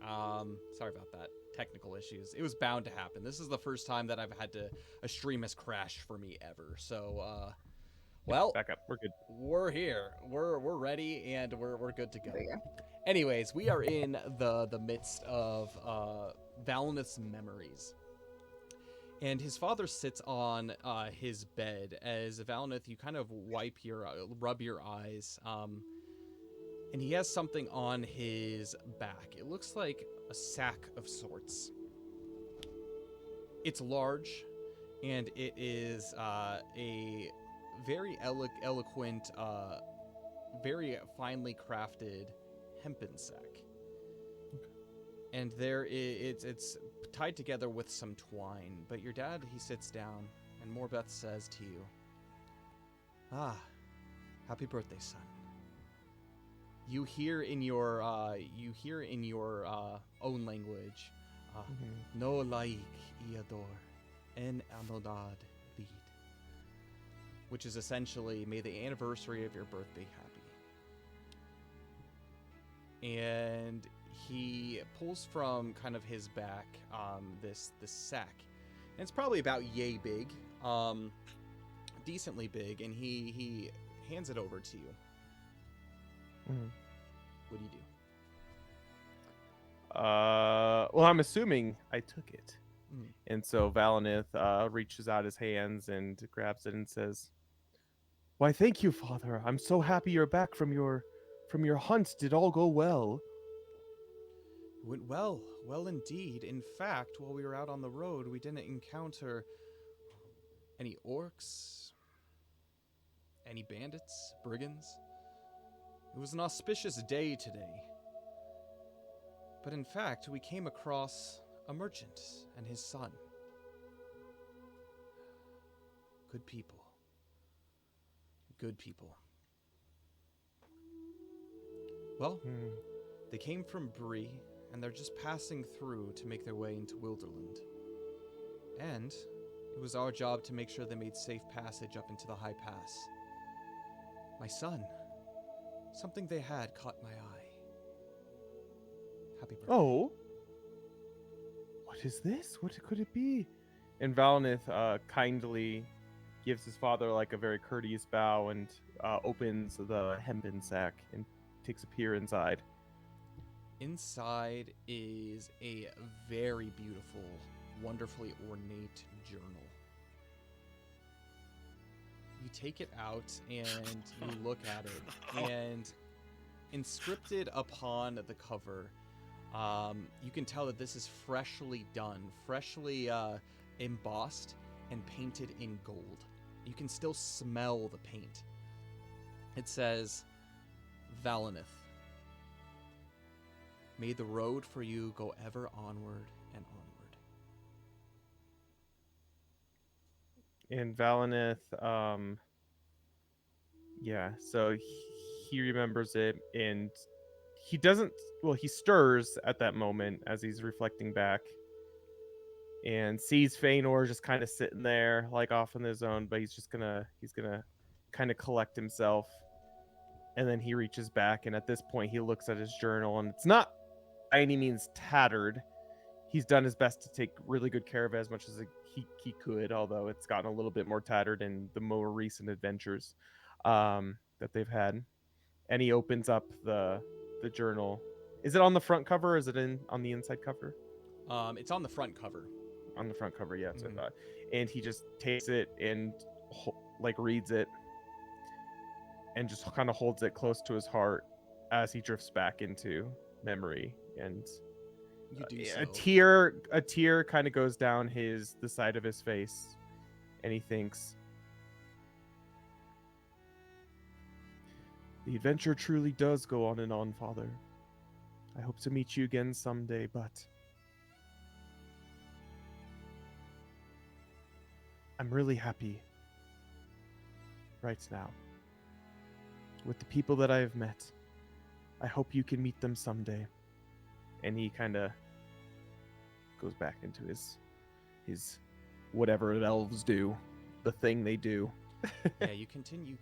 Sorry about that. Technical issues. It was bound to happen. This is the first time that I've had a stream has crashed for me ever. So, well, Back up. We're good. we're here. We're ready and we're good to go. There you go. Anyways, we are in the midst of Valinith's memories. And his father sits on his bed as Valinith, you kind of rub your eyes, and he has something on his back. It looks like a sack of sorts. It's large, and it is a very eloquent, very finely crafted hempen sack. And it's tied together with some twine. But your dad, he sits down, and Morbeth says to you, "Ah, happy birthday, son." You hear in your own language, "No laik iador en anodad bid," which is essentially, "May the anniversary of your birth be happy." And he pulls from kind of his back this sack, and it's probably about yay big, decently big, and he hands it over to you. What do you do? Well, I'm assuming I took it, and so Valinith reaches out his hands and grabs it and says, "Why, thank you, Father. I'm so happy you're back from your hunt. Did all go well?" It went well indeed. In fact, while we were out on the road, we didn't encounter any orcs, any bandits, brigands. It was an auspicious day today. But in fact, we came across a merchant and his son. Good people. Good people. Well, they came from Bree, and they're just passing through to make their way into Wilderland. And it was our job to make sure they made safe passage up into the High Pass. My son, something they had caught my eye. Happy birthday. Oh, what is this? What could it be? And Valinith kindly gives his father like a very courteous bow and opens the hempen sack and takes a peer inside. Inside is a very beautiful, wonderfully ornate journal. You take it out and you look at it, and inscripted upon the cover, you can tell that this is freshly done, freshly embossed and painted in gold. You can still smell the paint. It says, "Valinith. May the road for you go ever onward and onward." And Valinith, so he remembers it, and he doesn't, well, he stirs at that moment as he's reflecting back and sees Feanor just kind of sitting there, like off on his own, but he's gonna kind of collect himself. And then he reaches back, and at this point he looks at his journal, and it's not by any means tattered. He's done his best to take really good care of it as much as he could, although it's gotten a little bit more tattered in the more recent adventures that they've had. And he opens up the journal. Is it on the front cover, or is it on the inside cover? It's on the front cover. On the front cover, yeah, that's what I thought. And he just takes it and reads it, and just kind of holds it close to his heart as he drifts back into memory. And You do so. a tear kind of goes down the side of his face, and he thinks, "The adventure truly does go on and on, Father. I hope to meet you again someday, but I'm really happy right now with the people that I have met. I hope you can meet them someday." And he kind of goes back into his whatever elves do, the thing they do. Yeah, you continue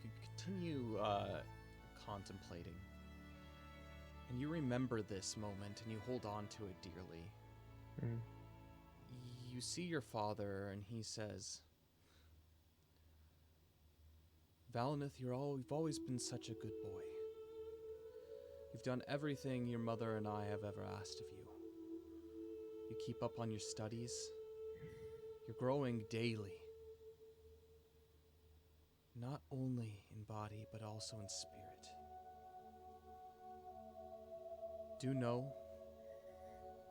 contemplating. And you remember this moment and you hold on to it dearly. Mm. You see your father and he says, Valineth, you've always been such a good boy. You've done everything your mother and I have ever asked of you. You keep up on your studies. You're growing daily. Not only in body, but also in spirit. Do know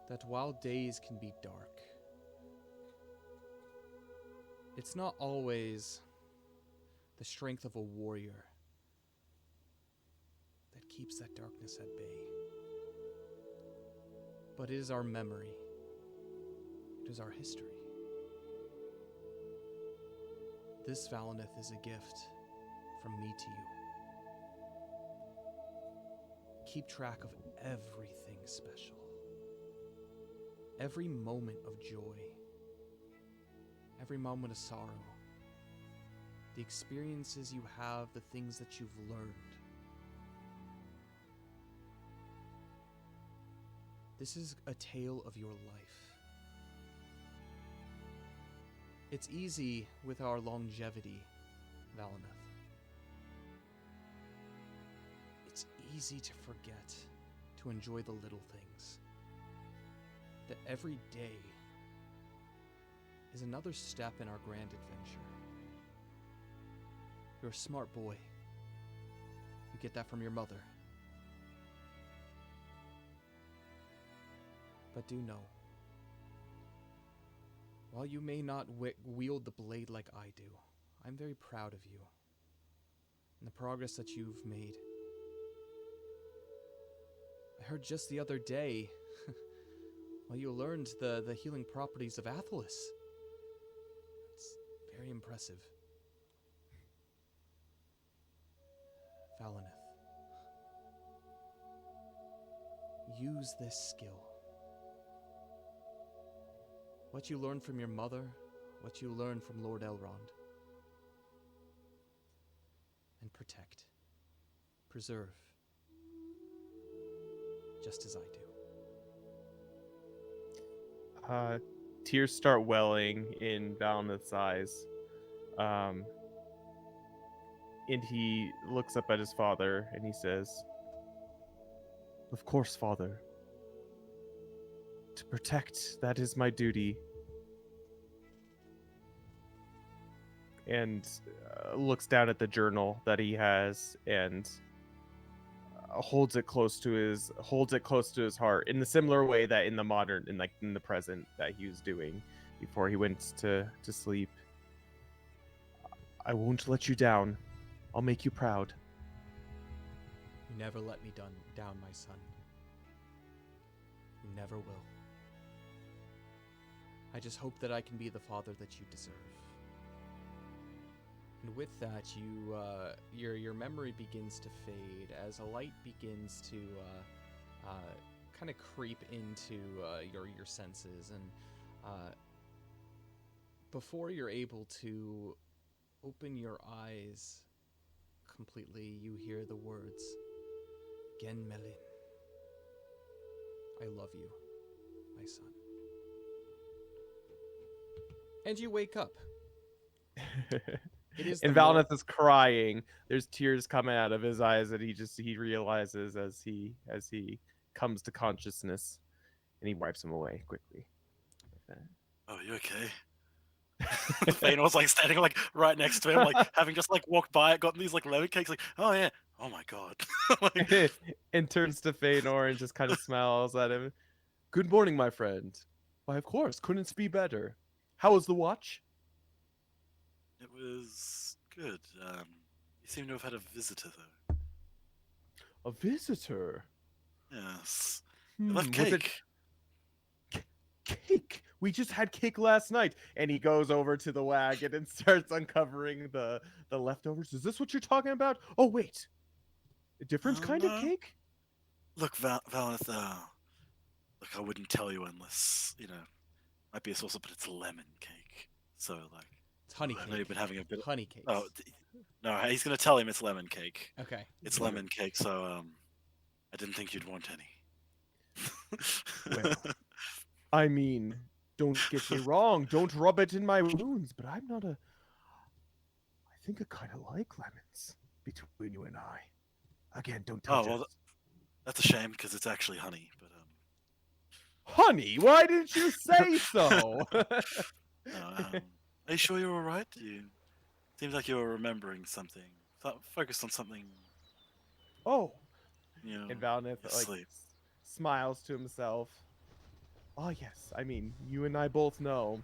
that while days can be dark, it's not always the strength of a warrior that keeps that darkness at bay. But it is our memory. It is our history. This Valineth is a gift from me to you. Keep track of everything special. Every moment of joy. Every moment of sorrow. The experiences you have, the things that you've learned. This is a tale of your life. It's easy with our longevity, Valineth. It's easy to forget to enjoy the little things. That every day is another step in our grand adventure. You're a smart boy. You get that from your mother. But do know, while you may not wield the blade like I do, I'm very proud of you and the progress that you've made. I heard just the other day, well, you learned the healing properties of Athelas. It's very impressive. Valineth, use this skill. What you learned from your mother, what you learned from Lord Elrond. And protect, preserve, just as I do. Tears start welling in Valineth's eyes. And he looks up at his father and he says, "Of course, father. To protect, that is my duty." And looks down at the journal that he has and holds it close to his heart in the similar way that in the present that he was doing before he went to sleep. "I won't let you down. I'll make you proud." You never let me down, my son. You never will. I just hope that I can be the father that you deserve. And with that, your memory begins to fade as a light begins to kind of creep into your senses, and before you're able to open your eyes completely, you hear the words, "Gen Melin. I love you, my son." And you wake up. It is And Valineth is crying. There's tears coming out of his eyes that he realizes as he comes to consciousness, and he wipes them away quickly. Oh, you okay? Feanor's like standing like right next to him, like having just like walked by it, gotten these like lemon cakes, like, oh yeah, oh my god. Like, and turns to Feanor and just kind of smiles at him. "Good morning, my friend. Why, of course, couldn't it be better? How was the watch?" it was good. You seem to have had a visitor though. "A visitor? Yes. They left Was it cake? We just had cake last night." And he goes over to the wagon and starts uncovering the leftovers. "Is this what you're talking about? Oh, wait. A different kind of No. cake?" Look, Valineth, look, I wouldn't tell you unless, might be a sauce, but it's lemon cake. So, like, It's honey I cake. know you've been having a bit of... honey cakes. Oh, no, he's going to tell him it's lemon cake. Okay. It's lemon cake, so, I didn't think you'd want any. Well, I mean, don't get me wrong. Don't rub it in my wounds, but I'm not a. I think I kind of like lemons between you and I. Again, don't touch well, us. that's a shame because it's actually honey. But Honey, why didn't you say so? are you sure you're all right? You seems like you were remembering something. Focused on something. Oh, You know, and Valinith your like sleep. smiles to himself. Oh yes, I mean, you and I both know.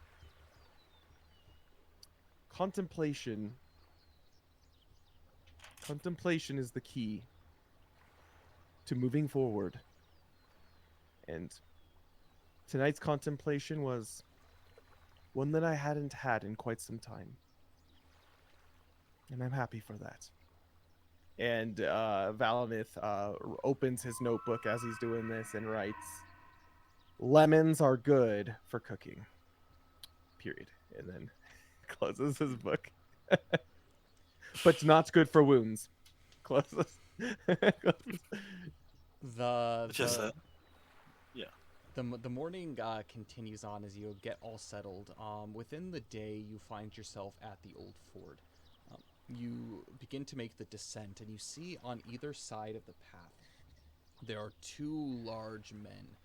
Contemplation. Contemplation is the key to moving forward. And tonight's contemplation was one that I hadn't had in quite some time. And I'm happy for that. And Valinith opens his notebook as he's doing this and writes, lemons are good for cooking. Period. And then closes his book. But not good for wounds. Closes. The Just the that. Yeah. the morning continues on as you get all settled. Within the day, you find yourself at the old fort. You begin to make the descent, and you see on either side of the path there are two large men,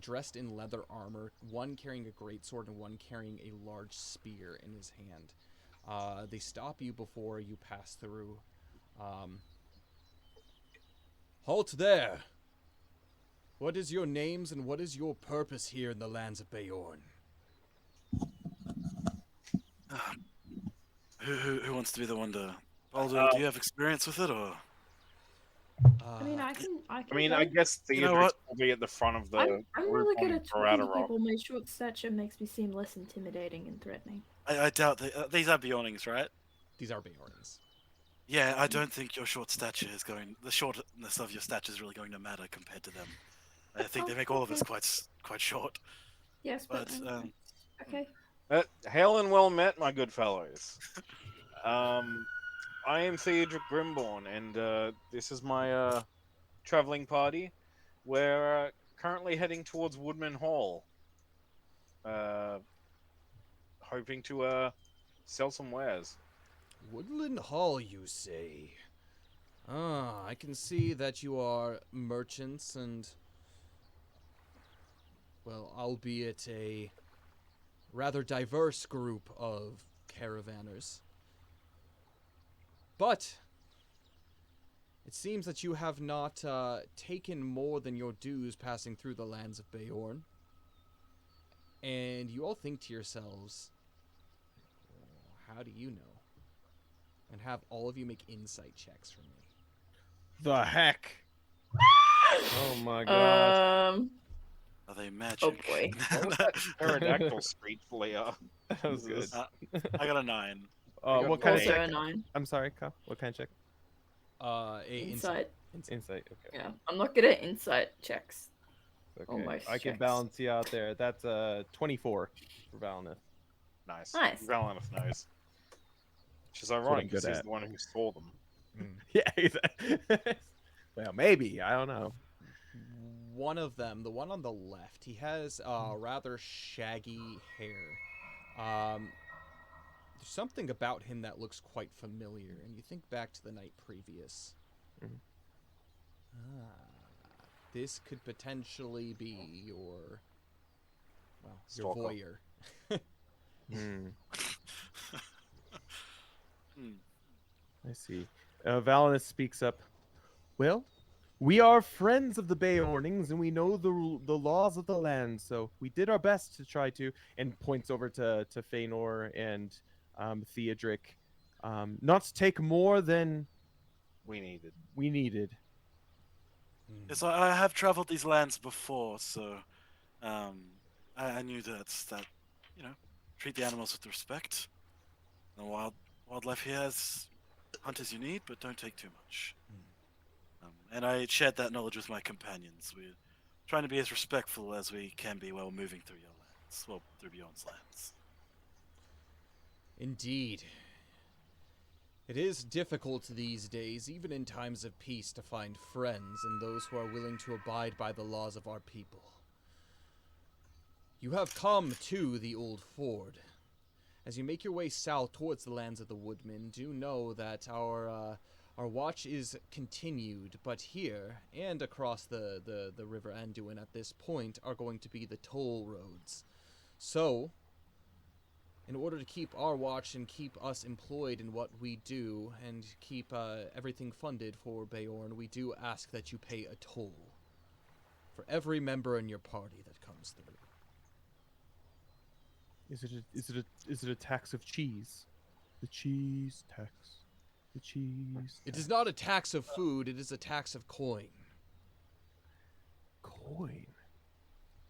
dressed in leather armor, one carrying a greatsword and one carrying a large spear in his hand. They stop you before you pass through. Halt there! What is your names and what is your purpose here in the lands of Beorn? Who wants to be the one to? Baldur, do you have experience with it, or? I mean, I I mean, go. I guess You know Theodorix what? will be at the front of the I'm group really good on at talking to Baradorok. people. My short stature makes me seem less intimidating and threatening. I doubt these are Beornings, right? These are Beornings. Yeah, I don't think your short stature is going. The shortness of your stature is really going to matter compared to them. I think they make all of us quite short. Yes, but okay. Hail and well met, my good fellows. I am Theodric Grimborn, and this is my traveling party. We're currently heading towards Woodman Hall, hoping to sell some wares. Woodland Hall, you say? Ah, I can see that you are merchants and, well, albeit a rather diverse group of caravanners. But it seems that you have not taken more than your dues passing through the lands of Beorn. And you all think to yourselves, how do you know? And have all of you make insight checks for me. The heck? Oh my god. Are they magic? Oh boy. What was that pterodactyl screech, Leah? That was good. I got a 9. What kind of Also check? a 9. I'm sorry, Kyle. What kind of check? Insight. Insight. Okay. Yeah, I'm not good at insight checks. Okay. Almost I can checks. balance you out there. That's 24 for Valinith. Nice. Nice. Valinith knows. Which is what I'm ironic good because he's at. the one who saw them. Yeah, exactly. Well, maybe. I don't know. One of them, the one on the left, he has rather shaggy hair. There's something about him that looks quite familiar, and you think back to the night previous. Mhm. This could potentially be your, well, Stalker. your voyeur. I see. Valinith speaks up. Well, we are friends of the Beornings, and we know the laws of the land, so we did our best to try to, and points over to Feanor and Theodric, not to take more than We needed. we needed. Yes, I have traveled these lands before, so I knew that treat the animals with respect. The wildlife here has hunt as you need, but don't take too much. And I shared that knowledge with my companions. We're trying to be as respectful as we can be while moving through your lands, well, through Bjorn's lands. Indeed. It is difficult these days, even in times of peace, to find friends and those who are willing to abide by the laws of our people. You have come to the Old Ford. As you make your way south towards the lands of the Woodmen, do know that our watch is continued, but here, and across the River Anduin at this point, are going to be the toll roads. So, in order to keep our watch and keep us employed in what we do, and keep everything funded for Beorn, we do ask that you pay a toll for every member in your party that comes through. Is it a tax of cheese? The cheese tax. The cheese. It tax. is not a tax of food, it is a tax of coin. Coin.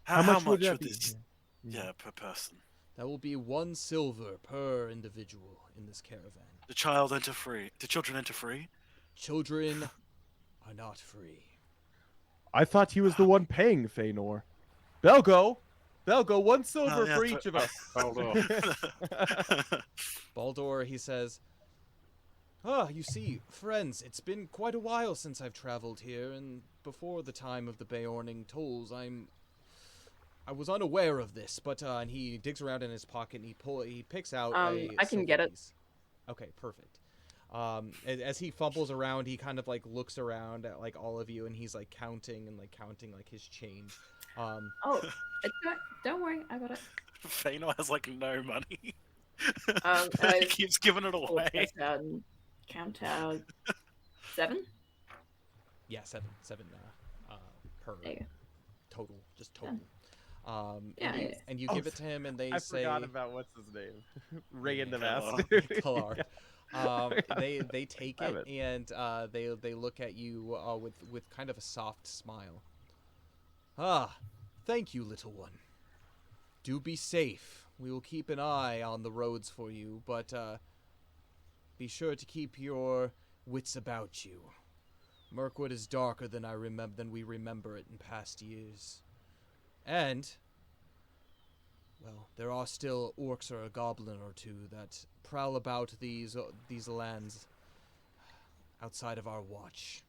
How much would that would be? this? Yeah. Yeah, per person. That will be 1 silver per individual in this caravan. The child enter free. The children enter free. Children are not free. I thought he was the one paying Feanor. Belgo, 1 silver yeah, for that's each right. of us. Baldur, he says, "Ah, you see, friends, it's been quite a while since I've traveled here, and before the time of the Beorning tolls, I was unaware of this, but and he digs around in his pocket and he picks out a I can silver get it. piece. Okay, perfect. As he fumbles around, he kind of like looks around at like all of you, and he's like counting like his change. Oh, don't worry, I got it. Feanor has like no money. Um, he I- keeps giving it Pull away. this out and count out 7. Yeah, seven per There you go. total, just total. Yeah, and you, yeah. and you Oh, give it to him, and they I say, forgot about what's his name. Random Kalar. ass. Kalar. They take Have it, and they look at you with kind of a soft smile. Ah, thank you, little one. Do be safe. We will keep an eye on the roads for you, but be sure to keep your wits about you. Mirkwood is darker than we remember it in past years. And, well, there are still orcs or a goblin or two that prowl about these lands outside of our watch.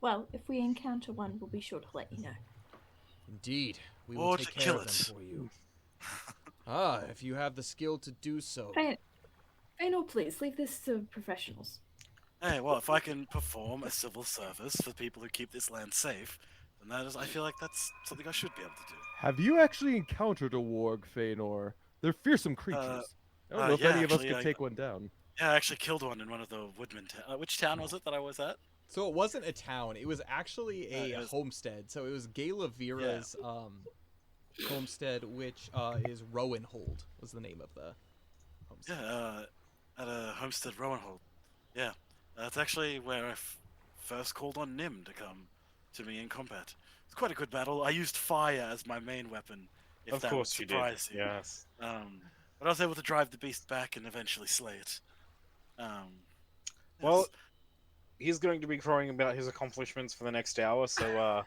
Well, if we encounter one, we'll be sure to let you know. Indeed, we will Or take to care kill of them it. for you. Ah, if you have the skill to do so. Feanor, please, leave this to professionals. Hey, well, if I can perform a civil service for people who keep this land safe, then I feel like that's something I should be able to do. Have you actually encountered a warg, Feanor? They're fearsome creatures. I don't know if yeah, any of us actually, could take one down. Yeah, I actually killed one in one of the Woodman which town was it that I was at? So it wasn't a town; it was actually a it was- homestead. So it was Gala Vera's homestead, which is Rowanhold was the name of the homestead. Yeah, at a homestead Rowanhold. Yeah, that's actually where I first called on Nim to come to me in combat. It's quite a good battle. I used fire as my main weapon, if Of that course you would did. surprise you. Yes. But I was able to drive the beast back and eventually slay it. Well, he's going to be crowing about his accomplishments for the next hour, so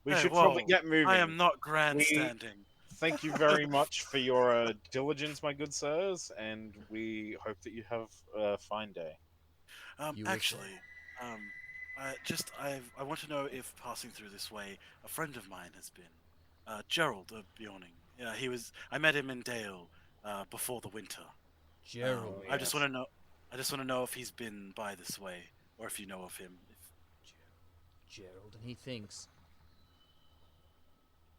we Hey, should well, probably get moving. I am not grandstanding. Thank you very much for your diligence, my good sirs, and we hope that you have a fine day. You wish Actually, I want to know if passing through this way, a friend of mine has been, Gerald of Bjorning. Yeah, I met him in Dale before the winter. Gerald. I just want to know. I just want to know if he's been by this way, or if you know of him. Gerald, and he thinks.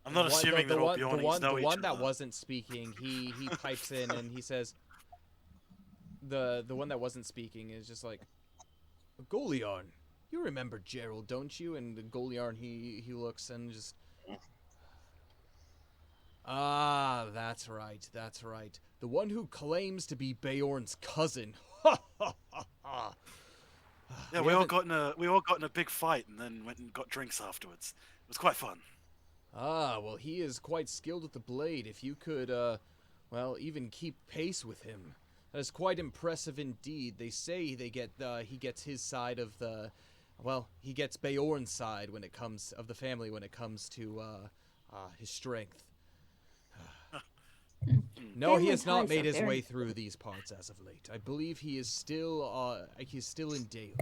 I'm not assuming that all Bjornings know the each one that other. wasn't speaking, he pipes in and he says, the one that wasn't speaking is just like, Goliarn, you remember Gerald, don't you? And Goliarn, he looks and just, ah, that's right. The one who claims to be Beorn's cousin. Ha ha ha ha. Yeah, we all got in a big fight and then went and got drinks afterwards. It was quite fun. Ah, well, he is quite skilled with the blade. If you could, well, even keep pace with him, that is quite impressive indeed. They say he gets his side of the, well, he gets Beorn's side when it comes of the family when it comes to his strength. No, he Family has not ties made are his very way through these parts as of late. I believe he is still in Dale.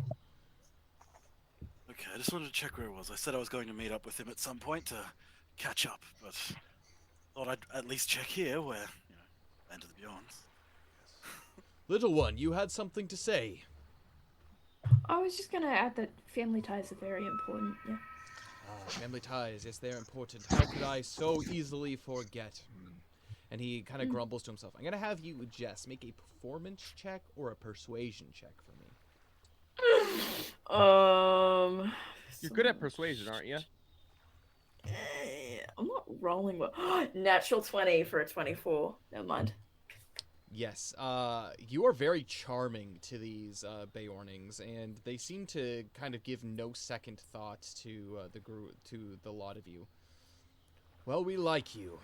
Okay, I just wanted to check where it was. I said I was going to meet up with him at some point to catch up, but thought I'd at least check here where, Land of the Beyonds. Little one, you had something to say. I was just gonna add that family ties are very important. Yeah. Family ties, yes, they're important. How could I so easily forget? And he kind of grumbles to himself. I'm going to have you, Jess, make a performance check or a persuasion check for me. You're good at persuasion, aren't you? I'm not rolling well. Natural 20 for a 24. Never mind. Yes, you are very charming to these Beornings, and they seem to kind of give no second thought to the lot of you. Well, we like you,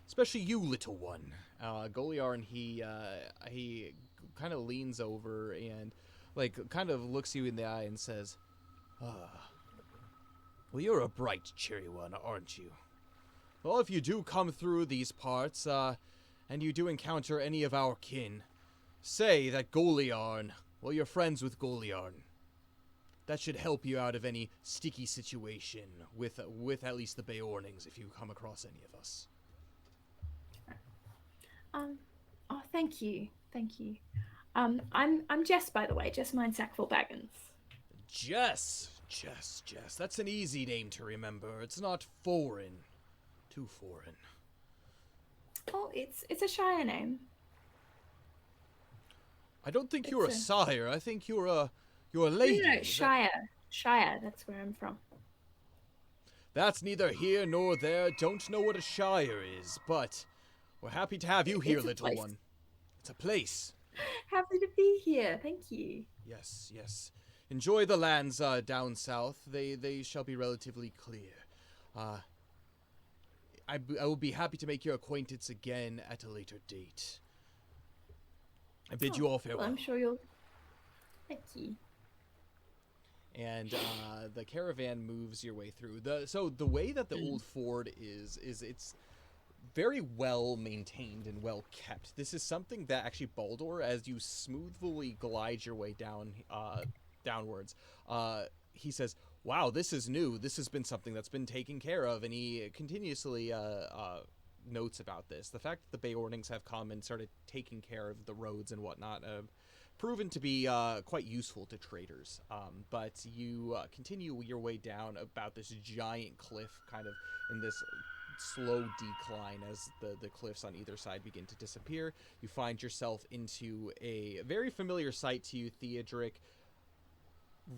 especially you, little one. Goliarn, he kind of leans over and kind of looks you in the eye and says, well, you're a bright, cheery one, aren't you? Well, if you do come through these parts, and you do encounter any of our kin, say that Goliarn, well, you're friends with Goliarn. That should help you out of any sticky situation with at least the Beornings if you come across any of us. Oh, thank you. I'm Jess, by the way. Jess Mine Sackful Baggins. Jess. That's an easy name to remember. It's not foreign. Too foreign. Oh, it's a Shire name. I don't think you're a sire. I think you're a lady. No, Shire. Shire, that's where I'm from. That's neither here nor there. Don't know what a shire is, but we're happy to have you here, little one. It's a place. Happy to be here. Thank you. Yes. Enjoy the lands down south. They shall be relatively clear. I will be happy to make your acquaintance again at a later date. I bid you all farewell. Well, I'm sure you'll... Thank you. And the caravan moves your way through. So the way that the old ford is it's very well maintained and well kept. This is something that actually Baldur, as you smoothly glide your way downwards, he says, wow, this is new. This has been something that's been taken care of. And he continuously notes about this. The fact that the Beornings have come and started taking care of the roads and whatnot have proven to be quite useful to traders. But you continue your way down about this giant cliff, kind of in this slow decline as the cliffs on either side begin to disappear. You find yourself into a very familiar sight to you, Theodric,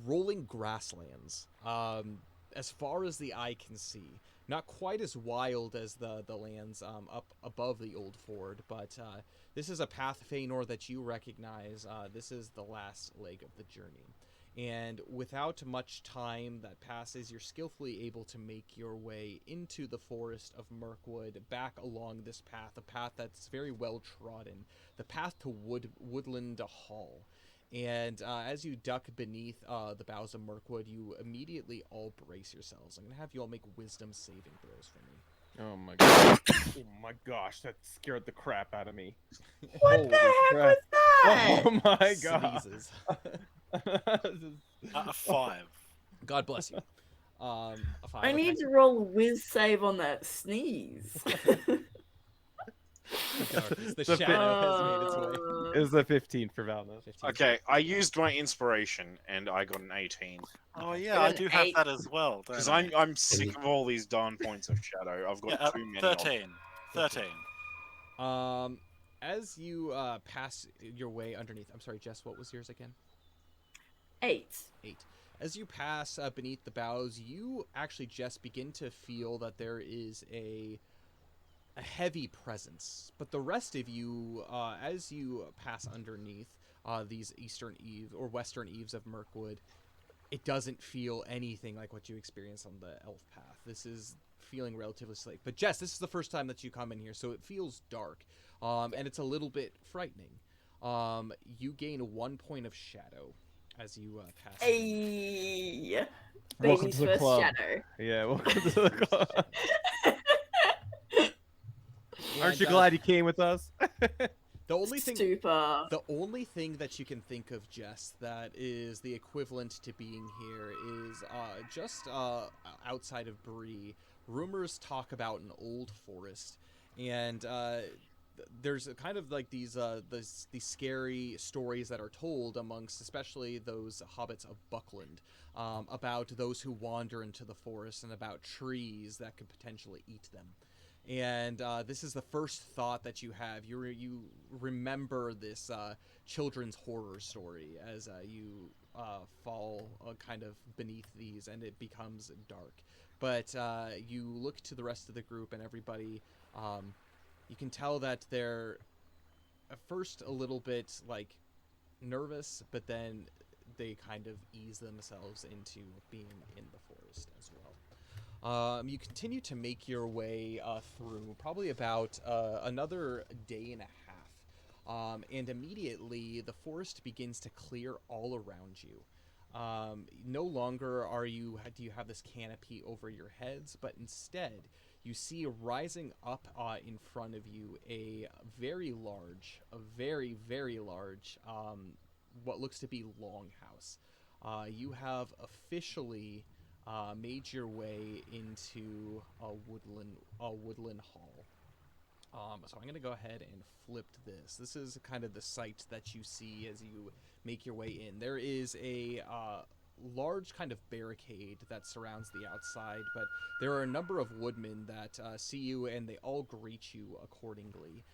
rolling grasslands. As far as the eye can see, not quite as wild as the lands up above the old ford, but this is a path, Feanor, that you recognize. This is the last leg of the journey. And without much time that passes, you're skillfully able to make your way into the forest of Mirkwood, back along this path, a path that's very well trodden, the path to Woodland Hall. And as you duck beneath the boughs of Mirkwood, you immediately all brace yourselves. I'm going to have you all make wisdom saving throws for me. Oh my god. Oh my gosh, that scared the crap out of me. What Holy the heck crap. was that? Oh my god. Sneezes. A 5. God bless you. A 5. I need to roll a whiz save on that sneeze. The shadow has made its way. It was a 15 for Valna. 15. Okay, I used my inspiration and I got an 18. Oh yeah, I An do have 8. that as well. Because Don't I? I'm sick of all these darn points of shadow. I've got too many. 13. 13. As you pass your way underneath, I'm sorry, Jess, what was yours again? 8. 8. As you pass beneath the boughs, you actually just begin to feel that there is a heavy presence. But the rest of you, as you pass underneath these eastern eaves or western eaves of Mirkwood, it doesn't feel anything like what you experienced on the elf path. This is feeling relatively safe. But Jess, this is the first time that you come in here, so it feels dark, and it's a little bit frightening. You gain 1 point of shadow as you pass. Hey, Welcome baby's to the first club. shadow. Yeah, welcome to the club. And Aren't you glad you came with us? The only thing Super. The only thing that you can think of, Jess, that is the equivalent to being here is just outside of Bree. Rumors talk about an old forest, and there's a kind of like these scary stories that are told amongst especially those hobbits of Buckland about those who wander into the forest and about trees that could potentially eat them. And this is the first thought that you have. You remember this children's horror story as you fall kind of beneath these, and it becomes dark. But you look to the rest of the group, and everybody, you can tell that they're at first a little bit like nervous, but then they kind of ease themselves into being in the forest as well. You continue to make your way through probably about another day and a half, and immediately the forest begins to clear all around you. No longer do you have this canopy over your heads, but instead you see rising up in front of you a very very large, what looks to be longhouse. You have officially made your way into a woodland hall. So I'm going to go ahead and flip this. This is kind of the sight that you see as you make your way in. There is a large kind of barricade that surrounds the outside, but there are a number of woodmen that see you, and they all greet you accordingly.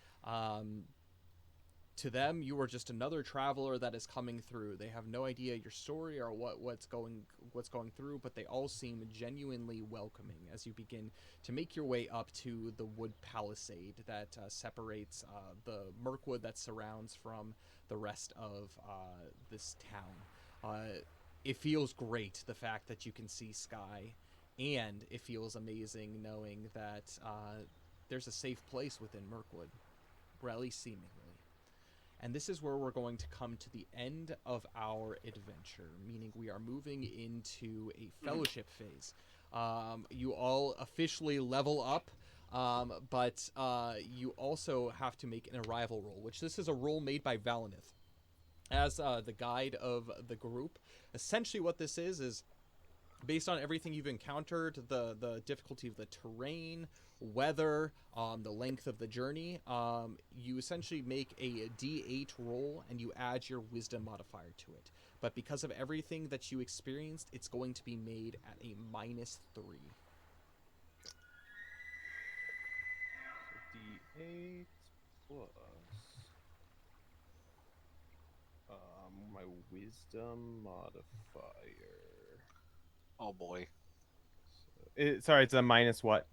To them, you are just another traveler that is coming through. They have no idea your story or what's going through, but they all seem genuinely welcoming as you begin to make your way up to the wood palisade that separates the Mirkwood that surrounds from the rest of this town. It feels great, the fact that you can see sky, and it feels amazing knowing that there's a safe place within Mirkwood, or at least seemingly. And this is where we're going to come to the end of our adventure, meaning we are moving into a fellowship phase. You all officially level up, but you also have to make an arrival roll, which this is a roll made by Valinith as the guide of the group. Essentially what this is based on everything you've encountered, the difficulty of the terrain, weather, the length of the journey, you essentially make a D8 roll and you add your wisdom modifier to it. But because of everything that you experienced, it's going to be made at a -3. So D8 plus my wisdom modifier. Oh boy. Sorry, it's a minus what?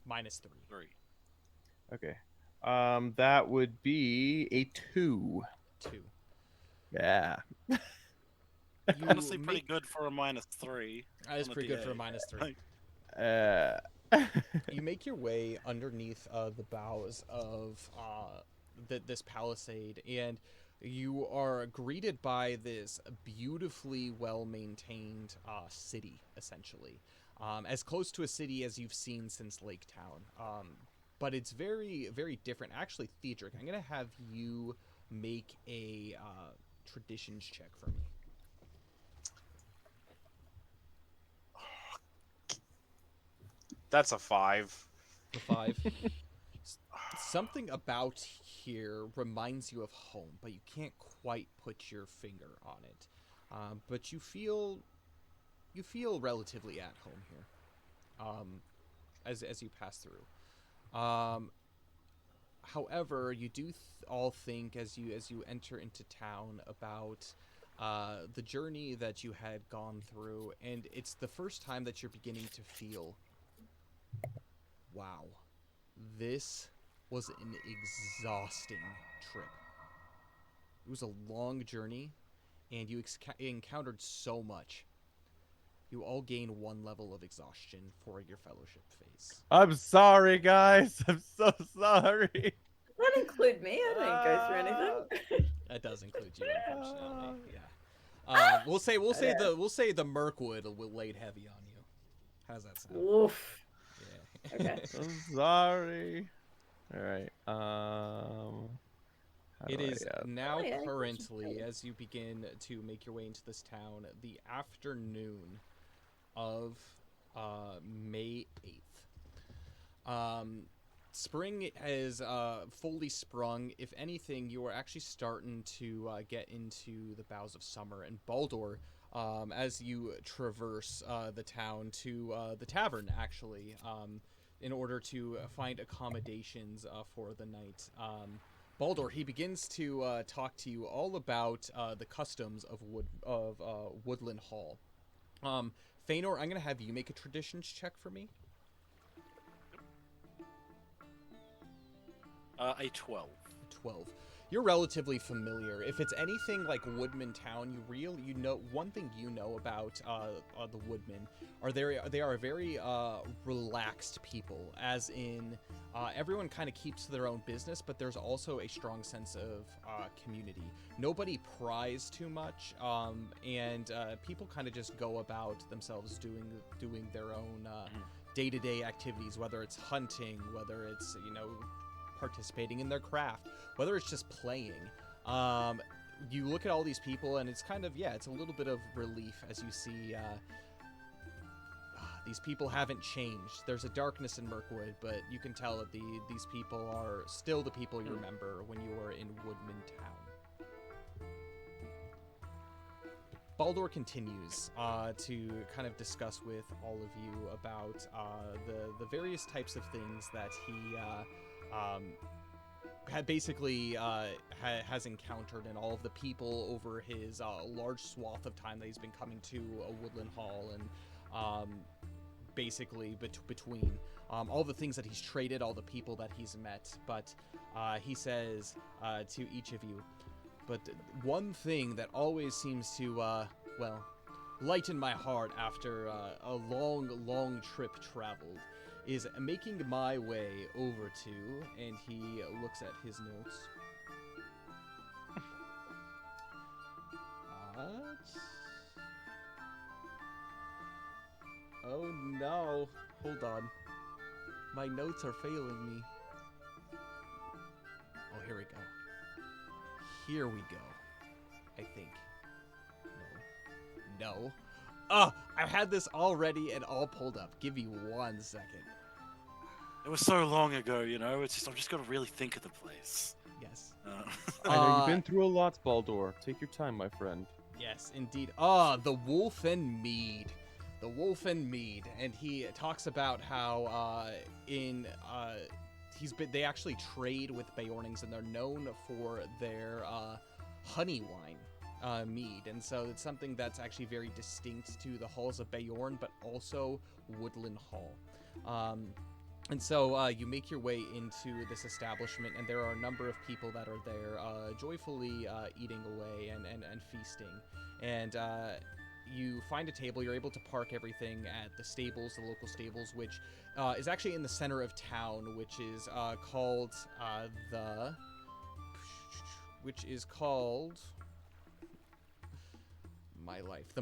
-3. 3. Okay. That would be a 2. 2. Yeah. You Honestly, pretty make- good for a -3. That is on a pretty good for a D8. -3. You make your way underneath the boughs of this palisade, and you are greeted by this beautifully well-maintained city, essentially. As close to a city as you've seen since Lake Town. But it's very, very different. Actually, Theodric, I'm going to have you make a traditions check for me. That's a 5. The 5. Something about here reminds you of home, but you can't quite put your finger on it. But you feel relatively at home here, as you pass through. However, you do all think as you enter into town about the journey that you had gone through, and it's the first time that you're beginning to feel, wow, this was an exhausting trip. It was a long journey, and you encountered so much. You all gain 1 level of exhaustion for your fellowship phase. I'm sorry, guys. I'm so sorry. Does that include me? I didn't go through anything. That does include you, unfortunately. Yeah. We'll say the Mirkwood will laid heavy on you. How's that sound? Oof. Yeah. Okay. I'm sorry. All right. How It do I, is now Oh, yeah, I guess you currently, could. as you begin to make your way into this town, the afternoon of May 8th. Spring has fully sprung. If anything, you are actually starting to get into the boughs of summer. And Baldur, as you traverse the town to the tavern, actually, in order to find accommodations for the night. Baldur, he begins to talk to you all about the customs of Woodland Hall. Feanor, I'm gonna have you make a traditions check for me. A 12. 12. You're relatively familiar. If it's anything like Woodman Town, you know one thing you know about the Woodmen are they are very relaxed people, as in everyone kind of keeps to their own business, but there's also a strong sense of community. Nobody pries too much, and people kind of just go about themselves doing their own day-to-day activities, whether it's hunting, whether it's participating in their craft, whether it's just playing. You look at all these people and it's kind of, it's a little bit of relief as you see these people haven't changed. There's a darkness in Mirkwood, but you can tell that these people are still the people you remember when you were in Woodman Town. Baldur continues to kind of discuss with all of you about the various types of things that he had basically has encountered, and all of the people over his large swath of time that he's been coming to Woodland Hall, and basically between all the things that he's traded, all the people that he's met. But he says to each of you, but one thing that always seems to lighten my heart after a long trip traveled is making my way over to, and he looks at his notes. Oh no, hold on. My notes are failing me. Oh, here we go. Here we go. I think. No. Oh, I've had this already and all pulled up. Give me 1 second. It was so long ago, it's just, I've just got to really think of the place. Yes. I know you've been through a lot, Baldur. Take your time, my friend. Yes, indeed. The Wolf and Mead. The Wolf and Mead. And he talks about how they actually trade with Beornings, and they're known for their honey wine mead. And so it's something that's actually very distinct to the halls of Beorn, but also Woodland Hall. And so you make your way into this establishment, and there are a number of people that are there joyfully eating away and feasting. And you find a table. You're able to park everything at the stables, the local stables, which is actually in the center of town, which is called the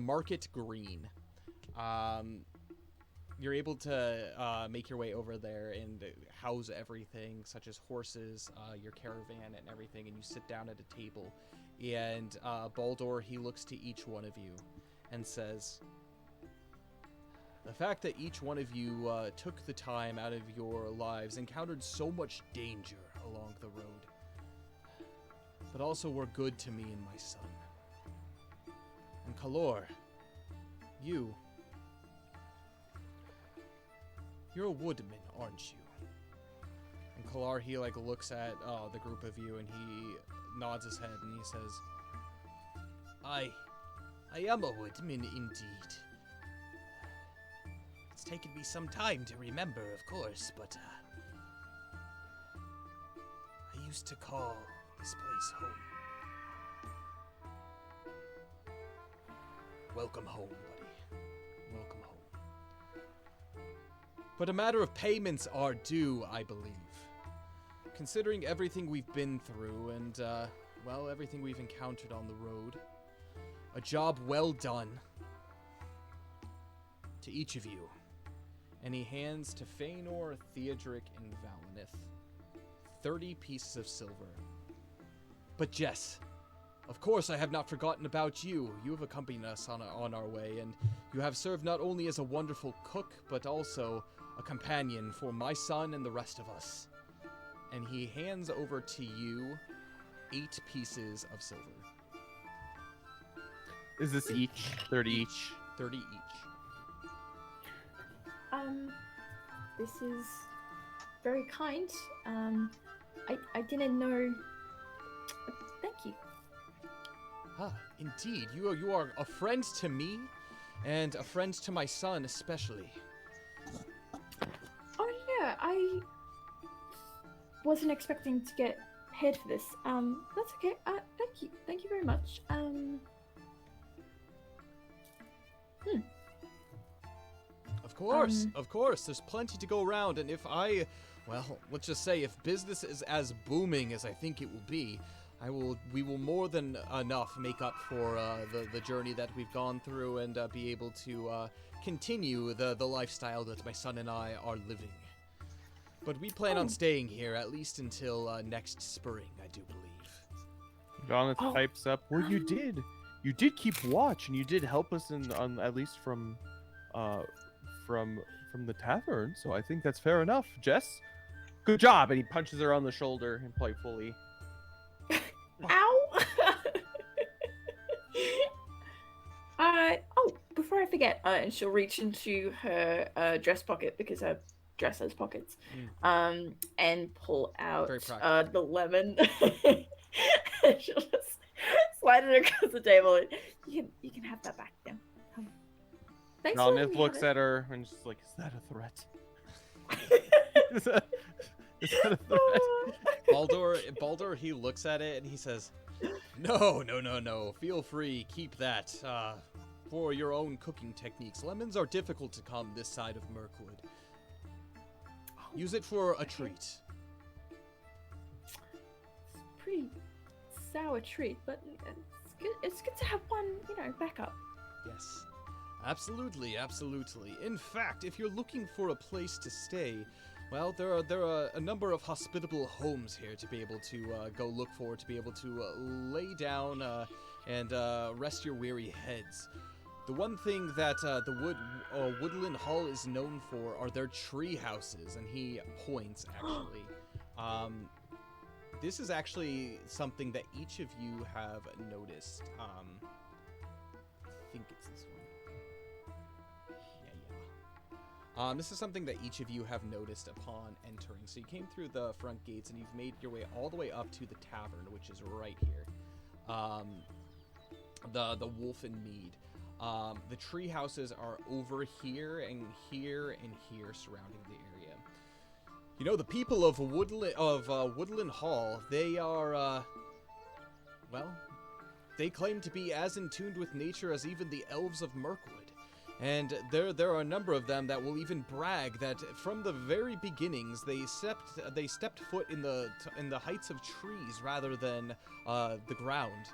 Market Green. You're able to make your way over there and house everything, such as horses, your caravan, and everything, and you sit down at a table. And Baldur, he looks to each one of you and says, the fact that each one of you took the time out of your lives, encountered so much danger along the road, but also were good to me and my son. And Kalor, you're a woodman, aren't you? And Kalar, he looks at the group of you, and he nods his head, and he says, I am a woodman indeed. It's taken me some time to remember, of course, but I used to call this place home. Welcome home, buddy. Welcome home. But a matter of payments are due, I believe. Considering everything we've been through and, everything we've encountered on the road. A job well done. To each of you. And he hands to Feanor, Theodric, and Valinith 30 pieces of silver. But Jess, of course I have not forgotten about you. You have accompanied us on our way, and you have served not only as a wonderful cook, but also a companion for my son and the rest of us. And he hands over to you 8 pieces of silver. Is this each? 30 each? 30 each. This is very kind. I didn't know. Thank you. Ah, indeed. You are a friend to me, and a friend to my son especially. Oh yeah, I wasn't expecting to get paid for this. That's okay. Thank you. Thank you very much. Of course, there's plenty to go around, and well, let's just say if business is as booming as I think it will be, we will more than enough make up for the journey that we've gone through and be able to continue the lifestyle that my son and I are living. But we plan on staying here at least until next spring, I do believe. Jonathan pipes up. Well, you did keep watch, and you did help us at least from the tavern. So I think that's fair enough, Jess. Good job. And he punches her on the shoulder and playfully. Ow! Before I forget, and she'll reach into her dress pocket because her dress has pockets, and pull out the lemon. She'll just slide it across the table. You can have that back then. Thanks. Jonathan looks at her and just like, is that a threat? Is that a threat? Baldur, he looks at it and he says, No. Feel free, keep that. For your own cooking techniques. Lemons are difficult to come this side of Mirkwood. Use it for a treat. It's a pretty sour treat, but it's good to have one, backup. Yes. Absolutely. In fact, if you're looking for a place to stay, well, there are a number of hospitable homes here to be able to go look for, to be able to lay down and rest your weary heads. The one thing that the Woodland Hall is known for are their tree houses, and he points, actually. This is actually something that each of you have noticed. I think it's this one. This is something that each of you have noticed upon entering. So you came through the front gates, and you've made your way all the way up to the tavern, which is right here. The Wolf and Mead. The tree houses are over here and here and here surrounding the area. You know, the people of Woodland Hall, they are, they claim to be as in tune with nature as even the elves of Mirkwood. And there are a number of them that will even brag that from the very beginnings they stepped foot in the heights of trees rather than the ground.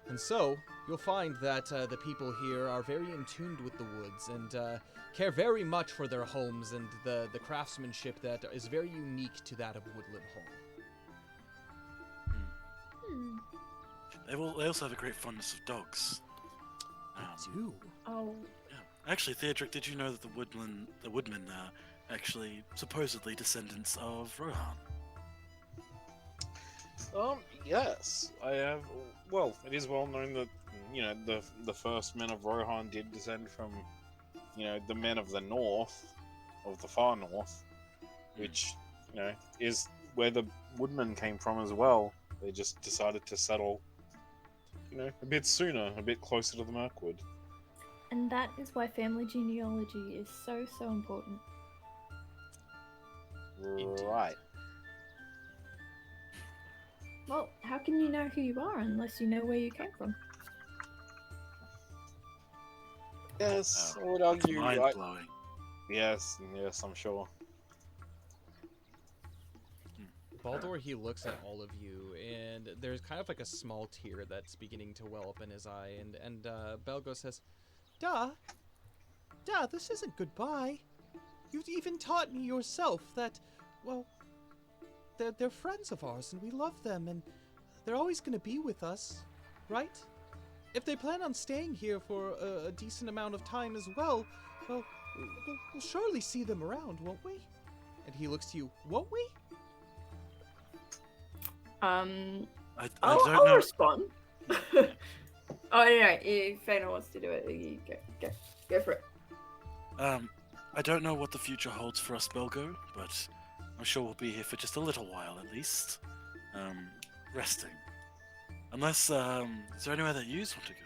And so, you'll find that the people here are very in tune with the woods and care very much for their homes and the craftsmanship that is very unique to that of Woodland Hall. They also have a great fondness of dogs. They do. Oh. Yeah. Actually, Theodric, did you know that the woodmen are actually supposedly descendants of Rohan? Yes, I have. Well, it is well known that the first men of Rohan did descend from the men of the north, of the far north, which is where the woodmen came from as well. They just decided to settle a bit sooner, a bit closer to the Mirkwood. And that is why family genealogy is so important. Right. Well, how can you know who you are unless you know where you came from? Yes, I would argue. Mind-blowing. Yes, I'm sure. Baldur, he looks at all of you, and there's kind of like a small tear that's beginning to well up in his eye, and Belgo says, Duh, this isn't goodbye. You've even taught me yourself that, well, they're friends of ours, and we love them, and they're always going to be with us, right? If they plan on staying here for a decent amount of time as well, well, we'll surely see them around, won't we? And he looks to you, won't we? I I'll don't know. respond. Oh, no, if Fana wants to do it, you go for it. I don't know what the future holds for us, Belgo, but I'm sure we'll be here for just a little while at least. Resting. Unless, is there anywhere that you want to go?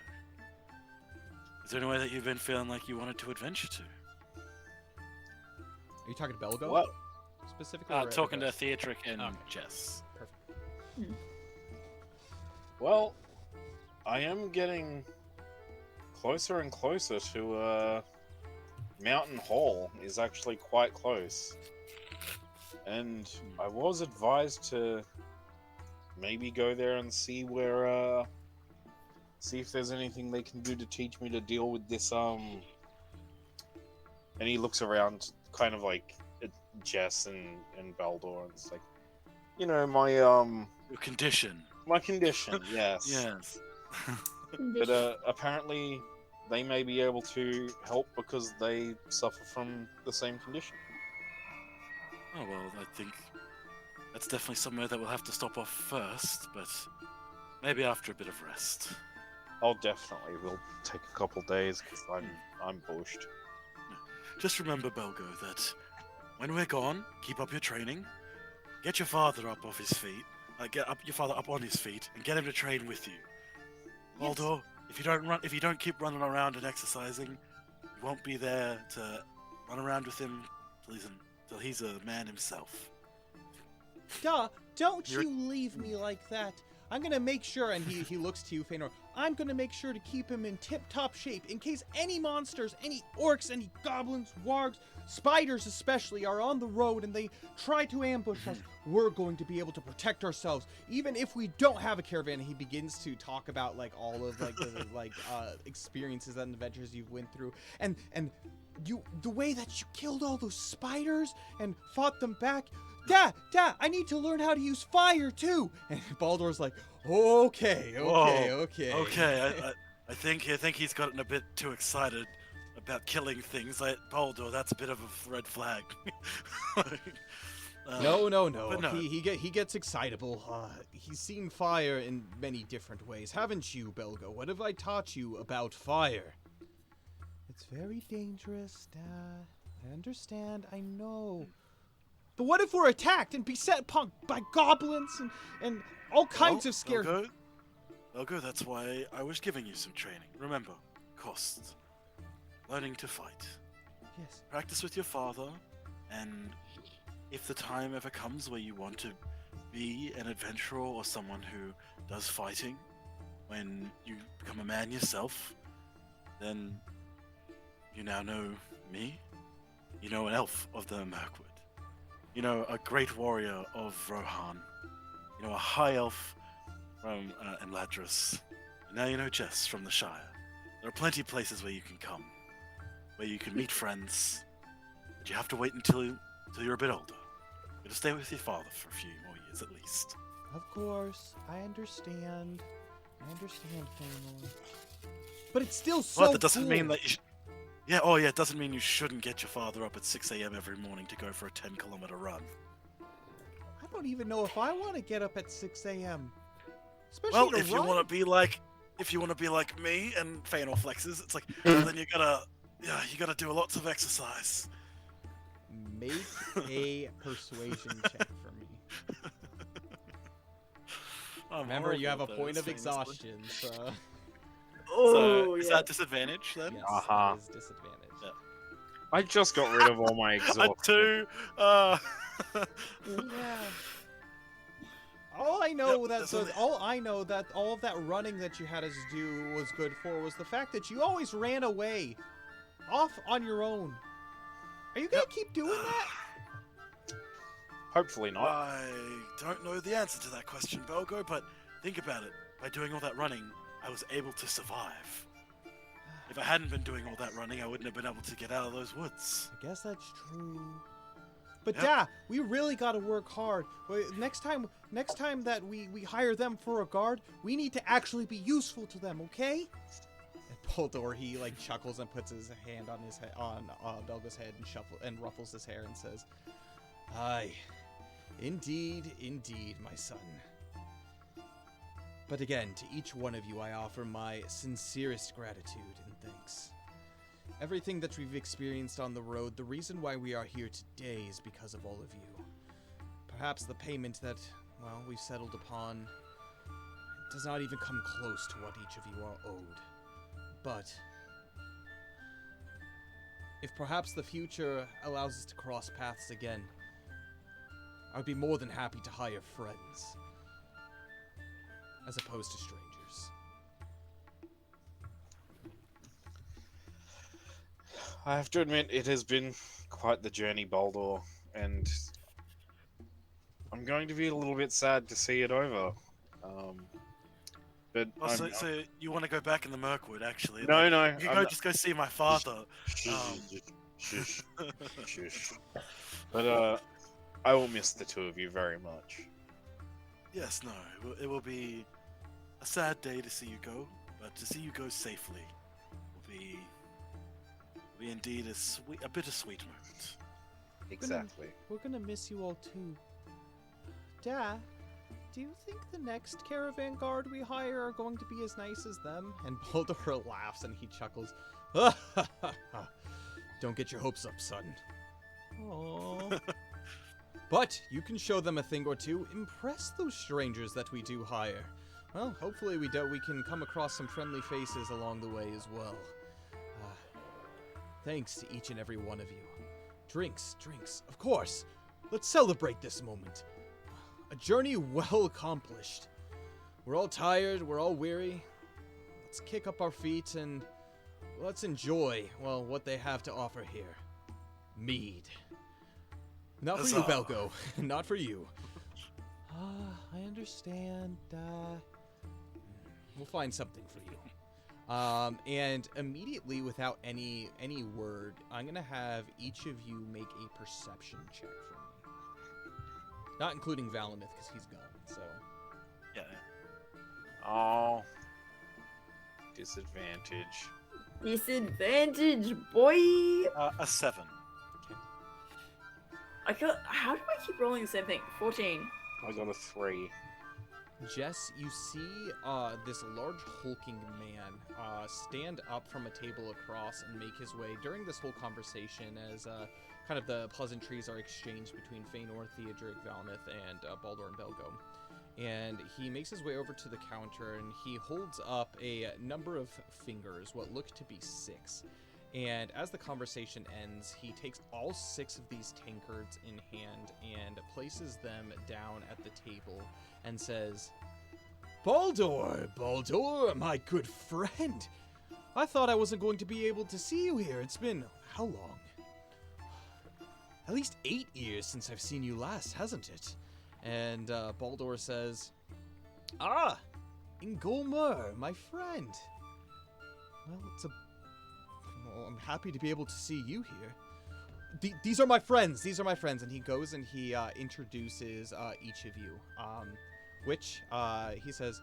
Is there anywhere that you've been feeling like you wanted to adventure to? Are you talking to Belgo? What? Specifically? or Talking to everybody Theatric and Okay. Jess. else? Well, I am getting closer and closer to Mountain Hall is actually quite close. And I was advised to maybe go there and see where see if there's anything they can do to teach me to deal with this and he looks around kind of like at Jess and Baldor and it's like, you know, my Your condition. my condition, yes. Yes. But apparently they may be able to help because they suffer from the same condition. Oh, well, I think that's definitely somewhere that we'll have to stop off first, but maybe after a bit of rest. Oh, definitely. We'll take a couple days because I'm bushed. Just remember, Belgo, that when we're gone, keep up your training. Get your father up off his feet. Get up your father up on his feet and get him to train with you. Yes. Baldur, if you don't keep running around and exercising, you won't be there to run around with him till he's a man himself. Duh, don't You're- you leave me like that. I'm gonna make sure, and he looks to you, Feanor, I'm gonna make sure to keep him in tip-top shape in case any monsters, any orcs, any goblins, wargs, spiders especially, are on the road and they try to ambush us. We're going to be able to protect ourselves, even if we don't have a caravan. He begins to talk about like all of like the experiences and adventures you've went through, and you, the way that you killed all those spiders and fought them back. Dad, I need to learn how to use fire too. And Baldur's like, okay. I think he's gotten a bit too excited about killing things. Like Baldur, that's a bit of a red flag. No. but no. He gets excitable. He's seen fire in many different ways, haven't you, Belgo? What have I taught you about fire? It's very dangerous, Dad. I understand. I know. But what if we're attacked and beset upon by goblins and all kinds of scary... Belgo, that's why I was giving you some training. Remember, costs. Learning to fight. Yes. Practice with your father, and if the time ever comes where you want to be an adventurer or someone who does fighting, when you become a man yourself, then you now know me. You know an elf of the Mirkwood. You know a great warrior of Rohan. You know a high elf from Emladris. And now you know Jess from the Shire. There are plenty of places where you can come, where you can meet friends. But you have to wait until you're a bit older. You're gonna stay with your father for a few more years at least. Of course. I understand. Feanor. But it's still so But that doesn't cool. mean that you it doesn't mean you shouldn't get your father up at 6 a.m. every morning to go for a 10-kilometer run. I don't even know if I want to get up at 6 a.m. Especially Well, to if you run. want to be like me and Feanor flexes, it's like then you gotta do lots of exercise. Make a persuasion check for me. Remember, you have a point of exhaustion, so... So is that disadvantage then? Yes, Uh-huh. it is disadvantage. Yeah. I just got rid of all my A exhaustion. 2. Yeah. All I know Yep, that that's so only- all I know that all of that running that you had us do was good for was the fact that you always ran away, off on your own. Are you gonna keep doing that? Hopefully not. I don't know the answer to that question, Belgo, but think about it. By doing all that running, I was able to survive. If I hadn't been doing all that running, I wouldn't have been able to get out of those woods. I guess that's true. But Yep. we really got to work hard. Next time that we hire them for a guard, we need to actually be useful to them, okay? And Baldor, he like chuckles and puts his hand on his Belga's head and ruffles his hair and says, "Aye, indeed, my son. But again, to each one of you, I offer my sincerest gratitude and thanks. Everything that we've experienced on the road, the reason why we are here today is because of all of you. Perhaps the payment that, well, we've settled upon does not even come close to what each of you are owed. But if perhaps the future allows us to cross paths again, I'd be more than happy to hire friends, as opposed to strangers." I have to admit, it has been quite the journey, Baldor, and I'm going to be a little bit sad to see it over. But Oh, so you want to go back in the Mirkwood, actually? No, Like, no. You can just go see my father. Shush. Shush. But I will miss the two of you very much. Yes, no. It will be a sad day to see you go, but to see you go safely will be indeed a bittersweet moment. Exactly. We're gonna miss you all too. Dad, do you think the next caravan guard we hire are going to be as nice as them? And Baldor laughs and he chuckles. Don't get your hopes up, son. Aww. But you can show them a thing or two. Impress those strangers that we do hire. Well, hopefully we can come across some friendly faces along the way as well. Thanks to each and every one of you. Drinks, of course. Let's celebrate this moment. A journey well accomplished. We're all tired, we're all weary. Let's kick up our feet and let's enjoy, well, what they have to offer here. Mead. Not for you, Belgo. Not for you. I understand. We'll find something for you. And immediately, without any word, I'm gonna have each of you make a perception check for me. Not including Valinith, because he's gone, so... Yeah. Oh. Disadvantage. Disadvantage, boy! A 7. How do I keep rolling the same thing? 14. I got a 3. Jess, you see this large hulking man stand up from a table across and make his way during this whole conversation as kind of the pleasantries are exchanged between Feanor, Theodric, Valinith, and Baldor and Belgo. And he makes his way over to the counter and he holds up a number of fingers, what look to be 6. And as the conversation ends, he takes all 6 of these tankards in hand and places them down at the table and says, Baldor, my good friend. I thought I wasn't going to be able to see you here. It's been, how long? At least 8 years since I've seen you last, hasn't it? And Baldor says, Ingolmer, my friend. Well, I'm happy to be able to see you here. These are my friends. And he goes and he introduces each of you. Which he says,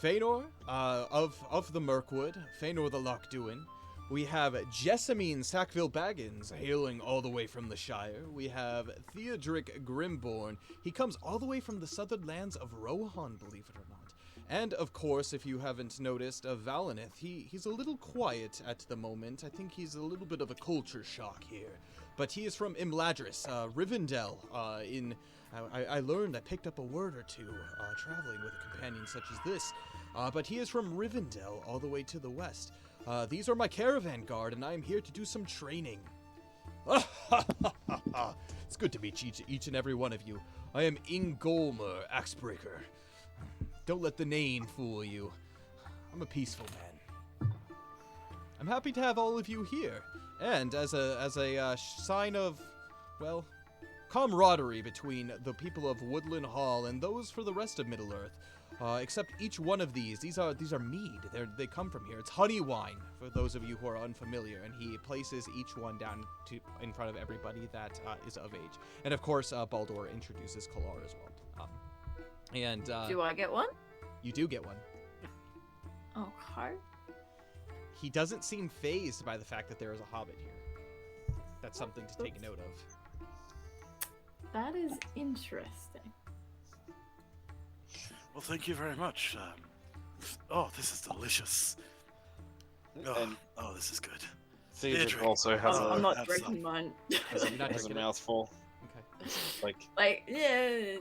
Feanor of the Mirkwood, Feanor the Lochduin. We have Jessamine Sackville Baggins, hailing all the way from the Shire. We have Theodric Grimborn. He comes all the way from the southern lands of Rohan, believe it or not. And, of course, if you haven't noticed, Valinith, he's a little quiet at the moment. I think he's a little bit of a culture shock here. But he is from Imladris, Rivendell. I learned, I picked up a word or two traveling with a companion such as this. But he is from Rivendell, all the way to the west. These are my caravan guard, and I am here to do some training. It's good to meet each and every one of you. I am Ingolmer, Axebreaker. Don't let the name fool you. I'm a peaceful man. I'm happy to have all of you here, and as a sign of, well, camaraderie between the people of Woodland Hall and those for the rest of Middle-earth. Except each one of these are mead. They come from here. It's honey wine, for those of you who are unfamiliar. And he places each one down in front of everybody that is of age. And of course, Baldur introduces Kalar as well. Do I get one? You do get one. Okay. He doesn't seem fazed by the fact that there is a hobbit here. That's something to take note of. That is interesting. Well, thank you very much. This is delicious. This is good. Cedric also has I'm not drinking mine. has a mouthful. Okay. Yeah.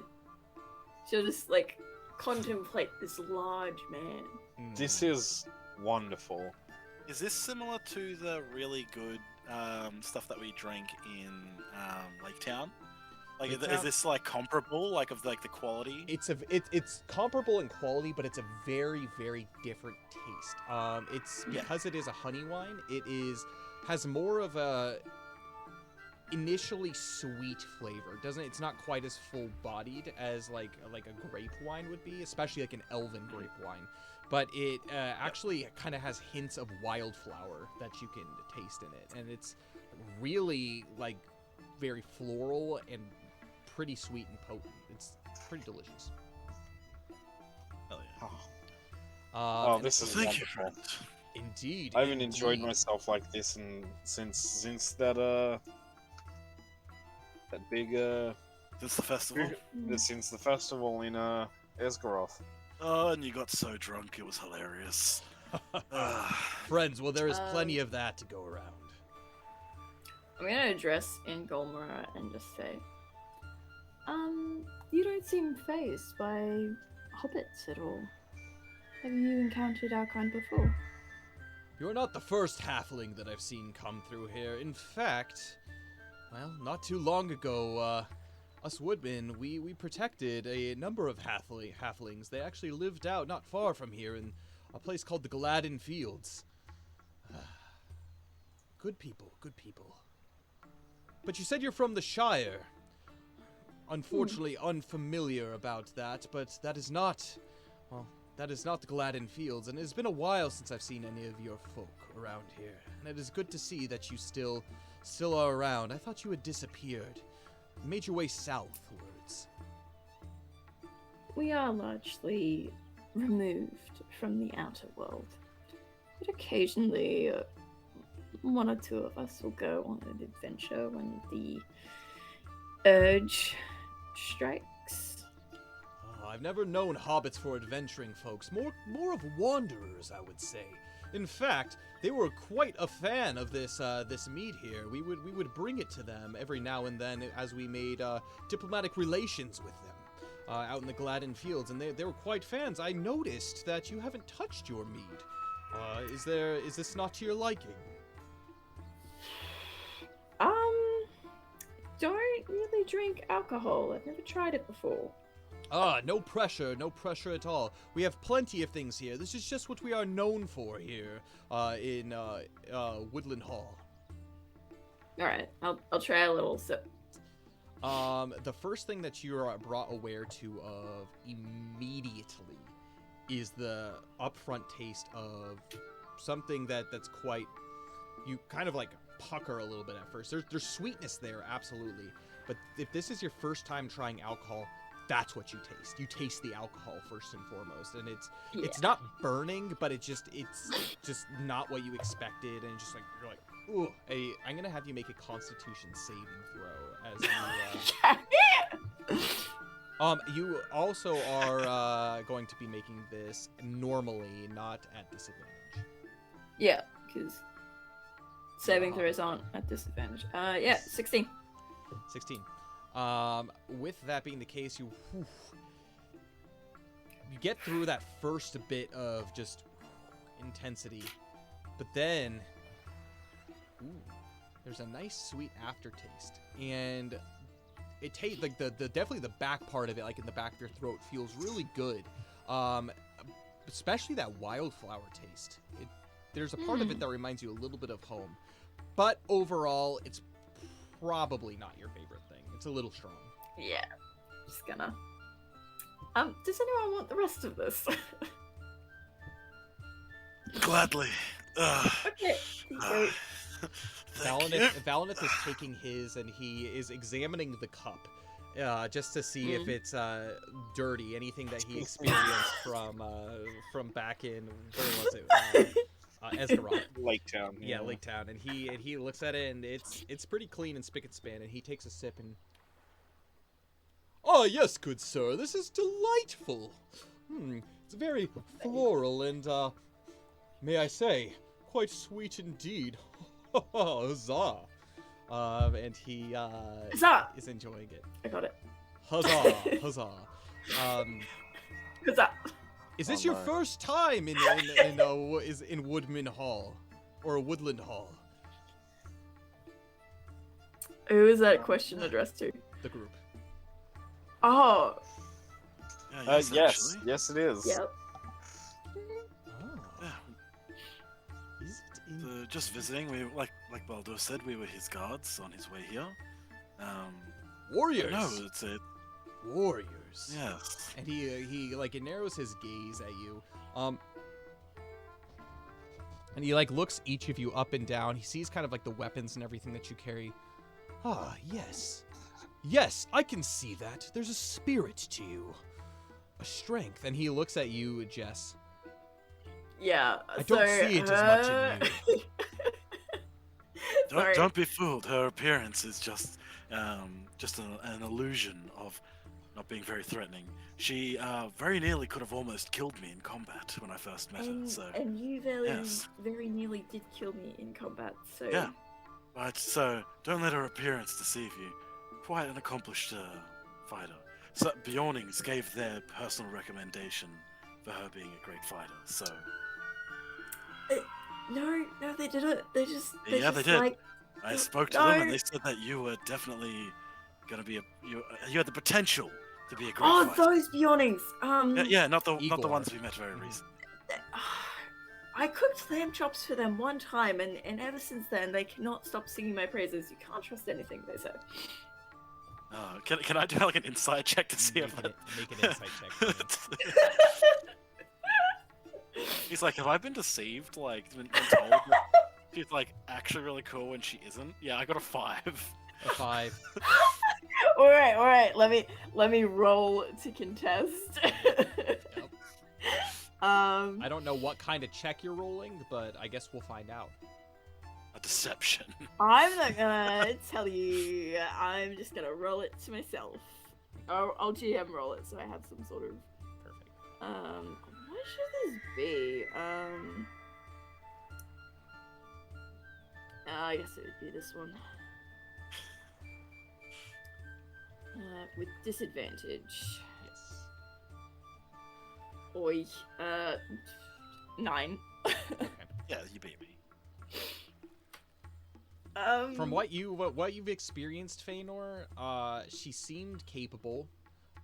She'll just contemplate this large man. This is wonderful. Is this similar to the really good stuff that we drank in Lake Town? Is this comparable, of the quality? It's comparable in quality, but it's a very, very different taste. It's because it is a honey wine. Has more of a initially sweet flavor. It's not quite as full-bodied as like a grape wine would be, especially like an elven grape wine. But it actually kind of has hints of wildflower that you can taste in it, and it's really very floral and pretty sweet and potent. It's pretty delicious. Hell yeah. This is wonderful. Indeed. I haven't enjoyed myself like this since that big Since the festival? Since the festival in Esgaroth. Oh, and you got so drunk, it was hilarious. Friends, well, there is plenty of that to go around. I'm gonna address in Golmora and just say, you don't seem fazed by hobbits at all. Have you encountered our kind before? You're not the first halfling that I've seen come through here. In fact, well, not too long ago, us woodmen, we protected a number of halflings. They actually lived out not far from here in a place called the Gladden Fields. Good people, good people. But you said you're from the Shire. Unfortunately, unfamiliar about that, but that is not the Gladden Fields, and it has been a while since I've seen any of your folk around here. And it is good to see that you still are around. I thought you had disappeared. You made your way southwards. We are largely removed from the outer world. But occasionally, one or two of us will go on an adventure when the urge strikes. I've never known hobbits for adventuring folks. More of wanderers, I would say. In fact, they were quite a fan of this mead here. We would bring it to them every now and then as we made diplomatic relations with them out in the Gladden Fields, and they were quite fans. I noticed that you haven't touched your mead. Is this not to your liking? Don't really drink alcohol. I've never tried it before. No pressure at all. We have plenty of things here. This is just what we are known for here in Woodland Hall. Alright, I'll try a little sip. The first thing that you are brought aware to of immediately is the upfront taste of something that's quite... You kind of pucker a little bit at first. There's sweetness there, absolutely. But if this is your first time trying alcohol, that's what you taste. You taste the alcohol first and foremost, and it's not burning, but it's just not what you expected, and just you're like, ooh. I'm gonna have you make a Constitution saving throw as you. You also are going to be making this normally, not at disadvantage. Yeah, because saving throws aren't at disadvantage. 16. 16. With that being the case, you get through that first bit of just intensity, but then there's a nice sweet aftertaste, and it tastes definitely the back part of it, in the back of your throat, feels really good. Especially that wildflower taste. There's a part of it that reminds you a little bit of home, but overall, it's probably not your favorite thing. It's a little strong. Yeah. Just gonna. Does anyone want the rest of this? Gladly. Okay. So, Thank you. Valineth is taking his, and he is examining the cup, just to see if it's dirty. Anything that he experienced from back in, where was it? Esgaroth. Lake Town. Yeah, Lake Town. And he looks at it, and it's pretty clean and spick and span. And he takes a sip and. Oh yes, good sir. This is delightful. It's very floral and, may I say, quite sweet indeed. Huzzah! And he Huzzah! is enjoying it. I got it. Huzzah! Huzzah! Huzzah! Is this Oh, your my. first time in Woodman Hall or Woodland Hall? Who is that question addressed to? The group. Oh. Yeah, Yes, actually. yes, it is. Yep. Oh. Yeah. Is it in... Just visiting. We like Baldur said, we were his guards on his way here. Warriors. No, it's it. Warriors. Yes. And he like it narrows his gaze at you. And he like looks each of you up and down. He sees kind of like the weapons and everything that you carry. Ah, yes. Yes, I can see that. There's a spirit to you. A strength. And he looks at you, Jess. Yeah. I don't see it as much in you. Sorry. Don't be fooled. Her appearance is just an illusion of not being very threatening. She very nearly could have almost killed me in combat when I first met her. So And you very, Yes. very nearly did kill me in combat, so... yeah, but so don't let her appearance deceive you. Quite an accomplished fighter. So Bjornings gave their personal recommendation for her being a great fighter. So No, they didn't. They just Yeah, they did. like... I spoke to No. them and they said that you were definitely gonna be you had the potential to be a great Oh, fighter. those Bjornings! Yeah, not the Igor. ones we met very recently. I cooked lamb chops for them one time, and ever since then, they cannot stop singing my praises. You can't trust anything they say. Can I do like an inside check to see if that... Make an insight check. for me. He's like, have I been deceived? Like, been told that she's like actually really cool when she isn't? Yeah, I got a 5. A 5. All right. Let me roll to contest. I don't know what kind of check you're rolling, but I guess we'll find out. A deception. I'm not gonna tell you. I'm just gonna roll it to myself. I'll GM roll it so I have some sort of. Perfect. What should this be? I guess it would be this one. With disadvantage. Yes. Oi. 9. Yeah, you beat me. From what you've experienced, Feanor, she seemed capable,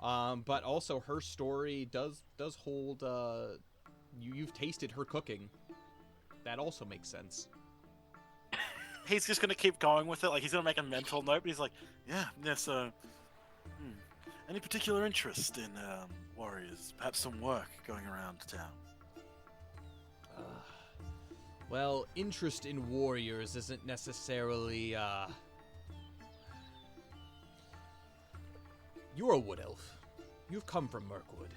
but also her story does hold. You've tasted her cooking. That also makes sense. He's just gonna keep going with it. Like he's gonna make a mental note, but he's like, yeah. So, any particular interest in warriors? Perhaps some work going around town. Well, interest in warriors isn't necessarily, You're a wood elf. You've come from Mirkwood.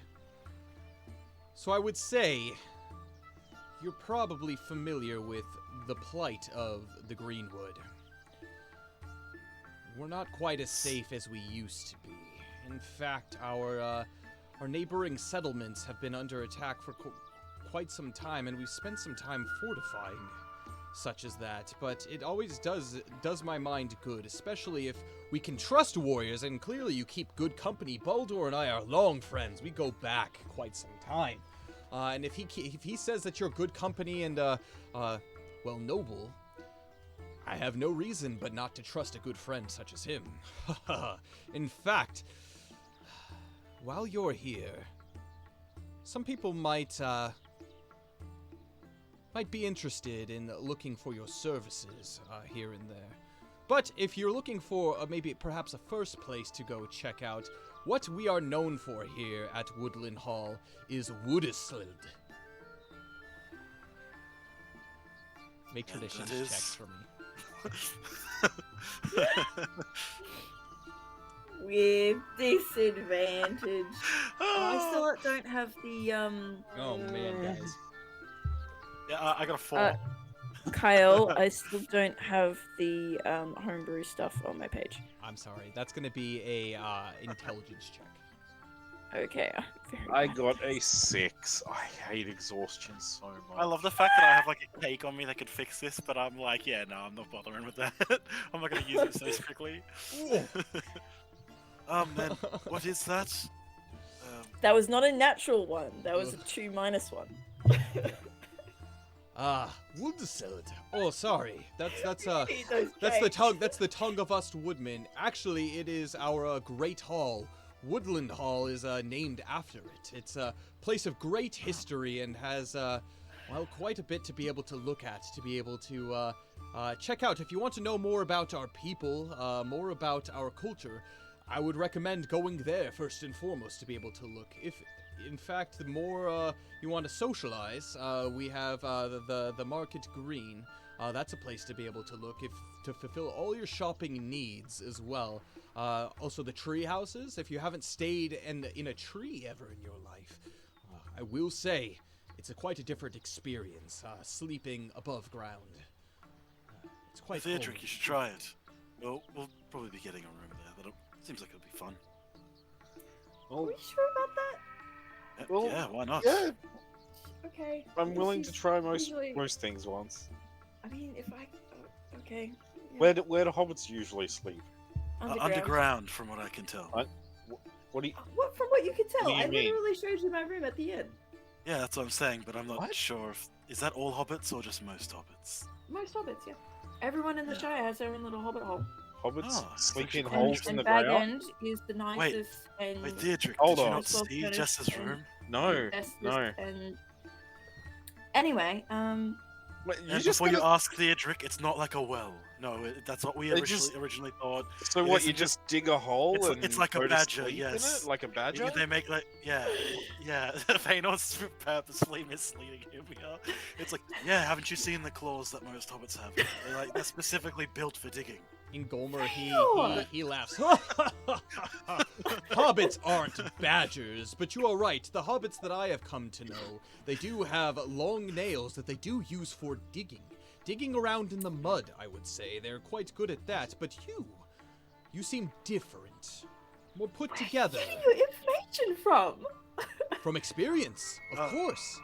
So I would say you're probably familiar with the plight of the Greenwood. We're not quite as safe as we used to be. In fact, our neighboring settlements have been under attack for quite some time, and we've spent some time fortifying such as that, but it always does my mind good, especially if we can trust warriors, and clearly you keep good company. Baldur and I are long friends. We go back quite some time. And if he says that you're good company and well, noble, I have no reason but not to trust a good friend such as him. In fact, while you're here, some people might be interested in looking for your services here and there. But if you're looking for maybe perhaps a first place to go check out, what we are known for here at Woodland Hall is Woodesild. Make traditions that is- checks for me. With disadvantage. I still don't have the Oh man, guys. Yeah, I got a 4. Kyle, I still don't have the homebrew stuff on my page. I'm sorry. That's gonna be a intelligence check. Okay. I got a 6. I hate exhaustion so much. I love the fact that I have like a cake on me that could fix this, but I'm like, yeah, no, I'm not bothering with that. I'm not gonna use it so quickly. Man, what is that? That was not a natural one. That was a 2 minus 1. Woodesild. Oh, sorry. That's the cakes. tongue. That's the tongue of us woodmen. Actually, it is our great hall. Woodland Hall is named after it. It's a place of great history and has, well, quite a bit to be able to look at, to be able to check out. If you want to know more about our people, more about our culture, I would recommend going there first and foremost to be able to look. If, in fact, the more you want to socialize, we have the Market Green. That's a place to be able to look to fulfill all your shopping needs as well. Also, the tree houses. If you haven't stayed in a tree ever in your life, I will say it's quite a different experience sleeping above ground. It's quite cool. Theodric, you should try it. We'll probably be getting a room there. Seems like it'll be fun. Are we sure about that? Well, yeah, why not? Yeah, Okay. I'm willing to try usually- most things once. I mean, if I... okay. Yeah. Where do hobbits usually sleep? Underground, from what I can tell. What do you? What, from what you can tell, What do you I mean? literally showed you my room at the end. Yeah, that's what I'm saying, but I'm not What? sure if... Is that all hobbits or just most hobbits? Most hobbits, yeah. Everyone in the Shire has their own little hobbit hole. Hobbits Oh, sleep in actually holes in And the Bag ground? End is the nicest and... Wait, Theodric, Hold did you on. not see Well, Jess's finished room? No, bestest no. And... Anyway, Wait, you And just before you gonna- ask Theodric, it's not like a well. No, that's what we It just- originally thought. So it what? isn't You just dig a hole it's- and it's like a go to badger, sleep in yes. it? Like a badger? They make like, yeah. Feanor's purposefully misleading him. Yeah. It's like, yeah, haven't you seen the claws that most hobbits have? They're specifically built for digging. In Gomer, Ew. he laughs. Hobbits aren't badgers, but you are right. The hobbits that I have come to know, they do have long nails that they do use for digging. Digging around in the mud, I would say. They're quite good at that, but you seem different. More put together. where are you getting your information from? From experience, of course.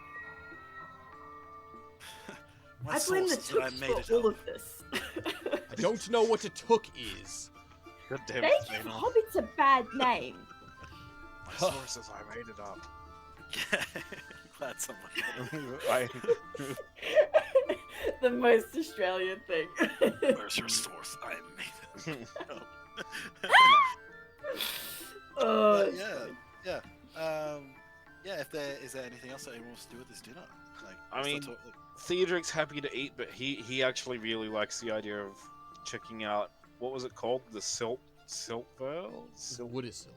My I blame the source is that I Tooks made for it all up. of this. I don't know what a took is. God damn They it, give Feanor. hobbits a bad name. My source says I made it up. Glad someone. The most Australian thing. Where's your source? I made it up. Oh, Yeah. If there is there anything else that anyone wants to do with this dinner? Like, I mean, Theodric's happy to eat, but he actually really likes the idea of checking out, what was it called? The Siltvale? Woodesild.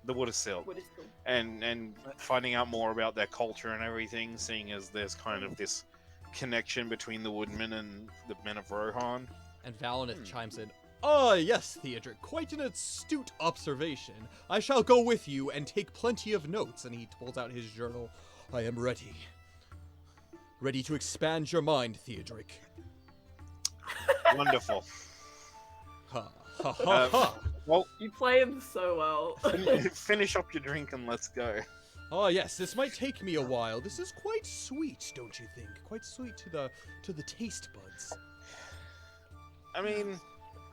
The Woodesild. what is the... And finding out more about their culture and everything, seeing as there's kind of this connection between the woodmen and the men of Rohan. And Valineth chimes in. Ah, yes, Theodric, quite an astute observation. I shall go with you and take plenty of notes. And he pulls out his journal. I am ready. Ready to expand your mind, Theodric. Wonderful. Ha ha ha ha. Well, You play him so well. finish up your drink and let's go. Ah, yes, this might take me a while. This is quite sweet, don't you think? Quite sweet to the taste buds. I mean,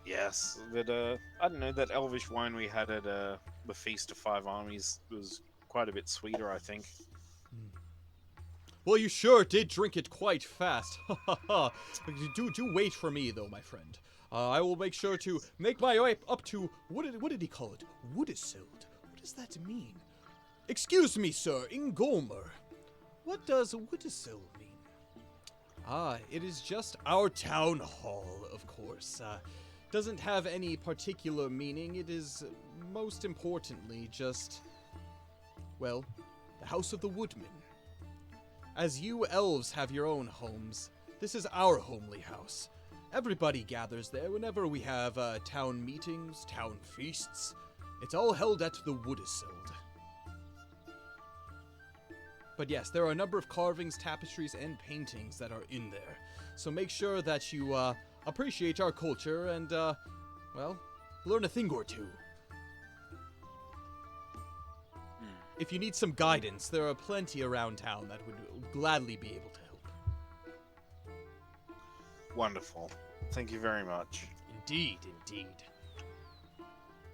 yes, but I don't know, that elvish wine we had at the Feast of Five Armies was quite a bit sweeter, I think. Well, you sure did drink it quite fast. Ha ha ha. Do wait for me, though, my friend. I will make sure to make my way up to what did he call it? Woodesild. What does that mean? Excuse me, sir, in Gomer. What does Woodesild mean? It is just our town hall, of course. Doesn't have any particular meaning. It is, most importantly, just, well, the House of the Woodman. As you elves have your own homes, this is our homely house. Everybody gathers there whenever we have town meetings, town feasts. It's all held at the Woodisild. But yes, there are a number of carvings, tapestries, and paintings that are in there. So make sure that you appreciate our culture and, well, learn a thing or two. If you need some guidance, there are plenty around town that would gladly be able to help. Wonderful. Thank you very much. Indeed, indeed.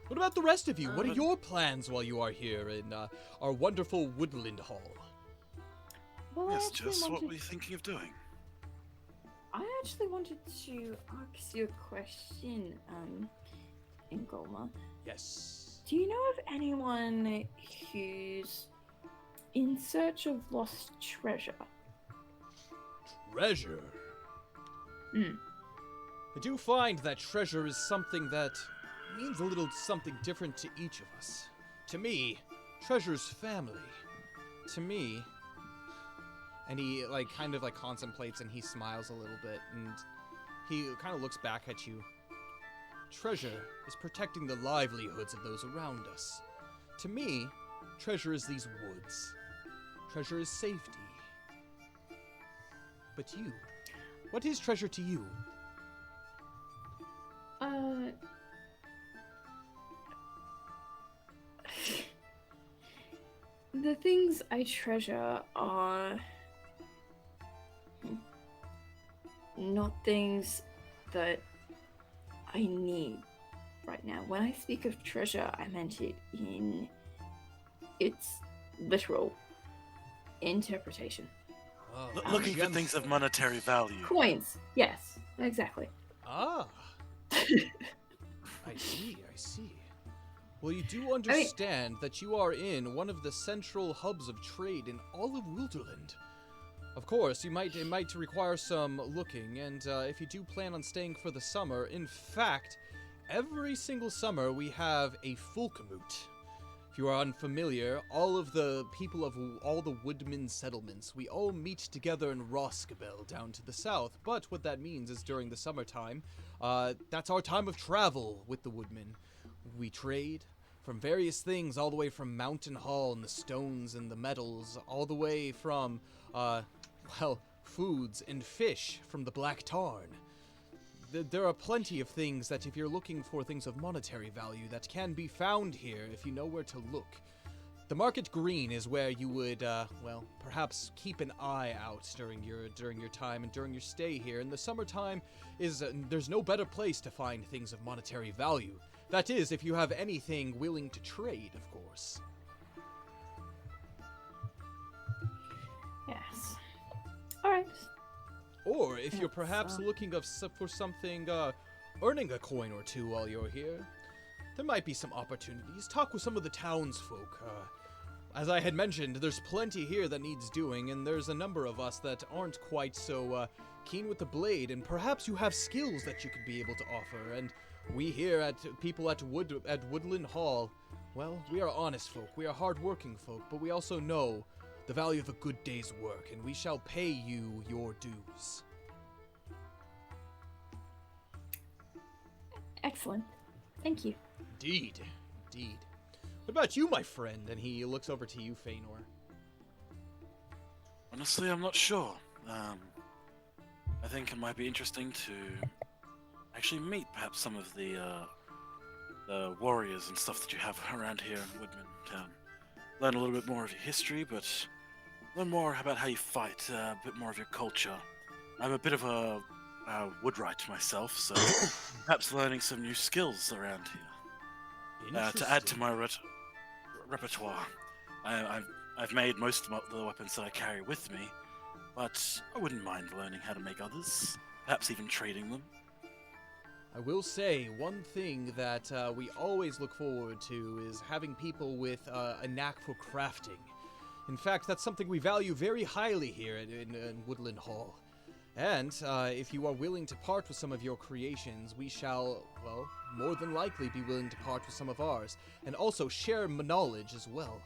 What about the rest of you? What are your plans while you are here in our wonderful Woodland Hall? Well, Yes, Jess, what were you thinking of doing? I actually wanted to ask you a question, Ingolma. Yes. Do you know of anyone who's in search of lost treasure? Treasure? I do find that treasure is something that means a little something different to each of us. To me, treasure's family. To me... And he, kind of contemplates and he smiles a little bit, and he kind of looks back at you. Treasure is protecting the livelihoods of those around us. To me, treasure is these woods. Treasure is safety. But you, what is treasure to you? The things I treasure are not things that I need right now. When I speak of treasure, I meant it in its literal interpretation. Oh, Looking for things of monetary value. Coins, yes, exactly. Ah. I see. Well, you do understand that you are in one of the central hubs of trade in all of Wilderland. Of course, it might require some looking, and if you do plan on staying for the summer, in fact, every single summer we have a Folk-moot. If you are unfamiliar, all of the people of all the woodman settlements, we all meet together in Roskabel down to the south, but what that means is during the summertime, that's our time of travel with the woodmen. We trade from various things, all the way from Mountain Hall and the stones and the metals, all the way from, foods and fish from the Black Tarn. There are plenty of things that if you're looking for things of monetary value that can be found here if you know where to look. The Market Green is where you would, perhaps keep an eye out during your time and during your stay here. And the summertime is, there's no better place to find things of monetary value. That is, if you have anything willing to trade, of course. Yes. Alright. Or if you're perhaps looking for something, earning a coin or two while you're here, there might be some opportunities. Talk with some of the townsfolk. As I had mentioned, there's plenty here that needs doing, and there's a number of us that aren't quite so keen with the blade, and perhaps you have skills that you could be able to offer. And we here at Woodland Hall, well, we are honest folk, we are hard-working folk, but we also know the value of a good day's work, and we shall pay you your dues. Excellent. Thank you. Indeed. What about you, my friend? And he looks over to you, Feanor. Honestly, I'm not sure. I think it might be interesting to actually meet perhaps some of the warriors and stuff that you have around here in Woodman Town. Learn a little bit more of your history, but learn more about how you fight, a bit more of your culture. I'm a bit of a woodwright myself, so perhaps learning some new skills around here. To add to my repertoire. I've made most of the weapons that I carry with me, but I wouldn't mind learning how to make others, perhaps even trading them. I will say, one thing that we always look forward to is having people with a knack for crafting. In fact, that's something we value very highly here in Woodland Hall. And if you are willing to part with some of your creations, we shall, well, more than likely be willing to part with some of ours, and also share knowledge as well.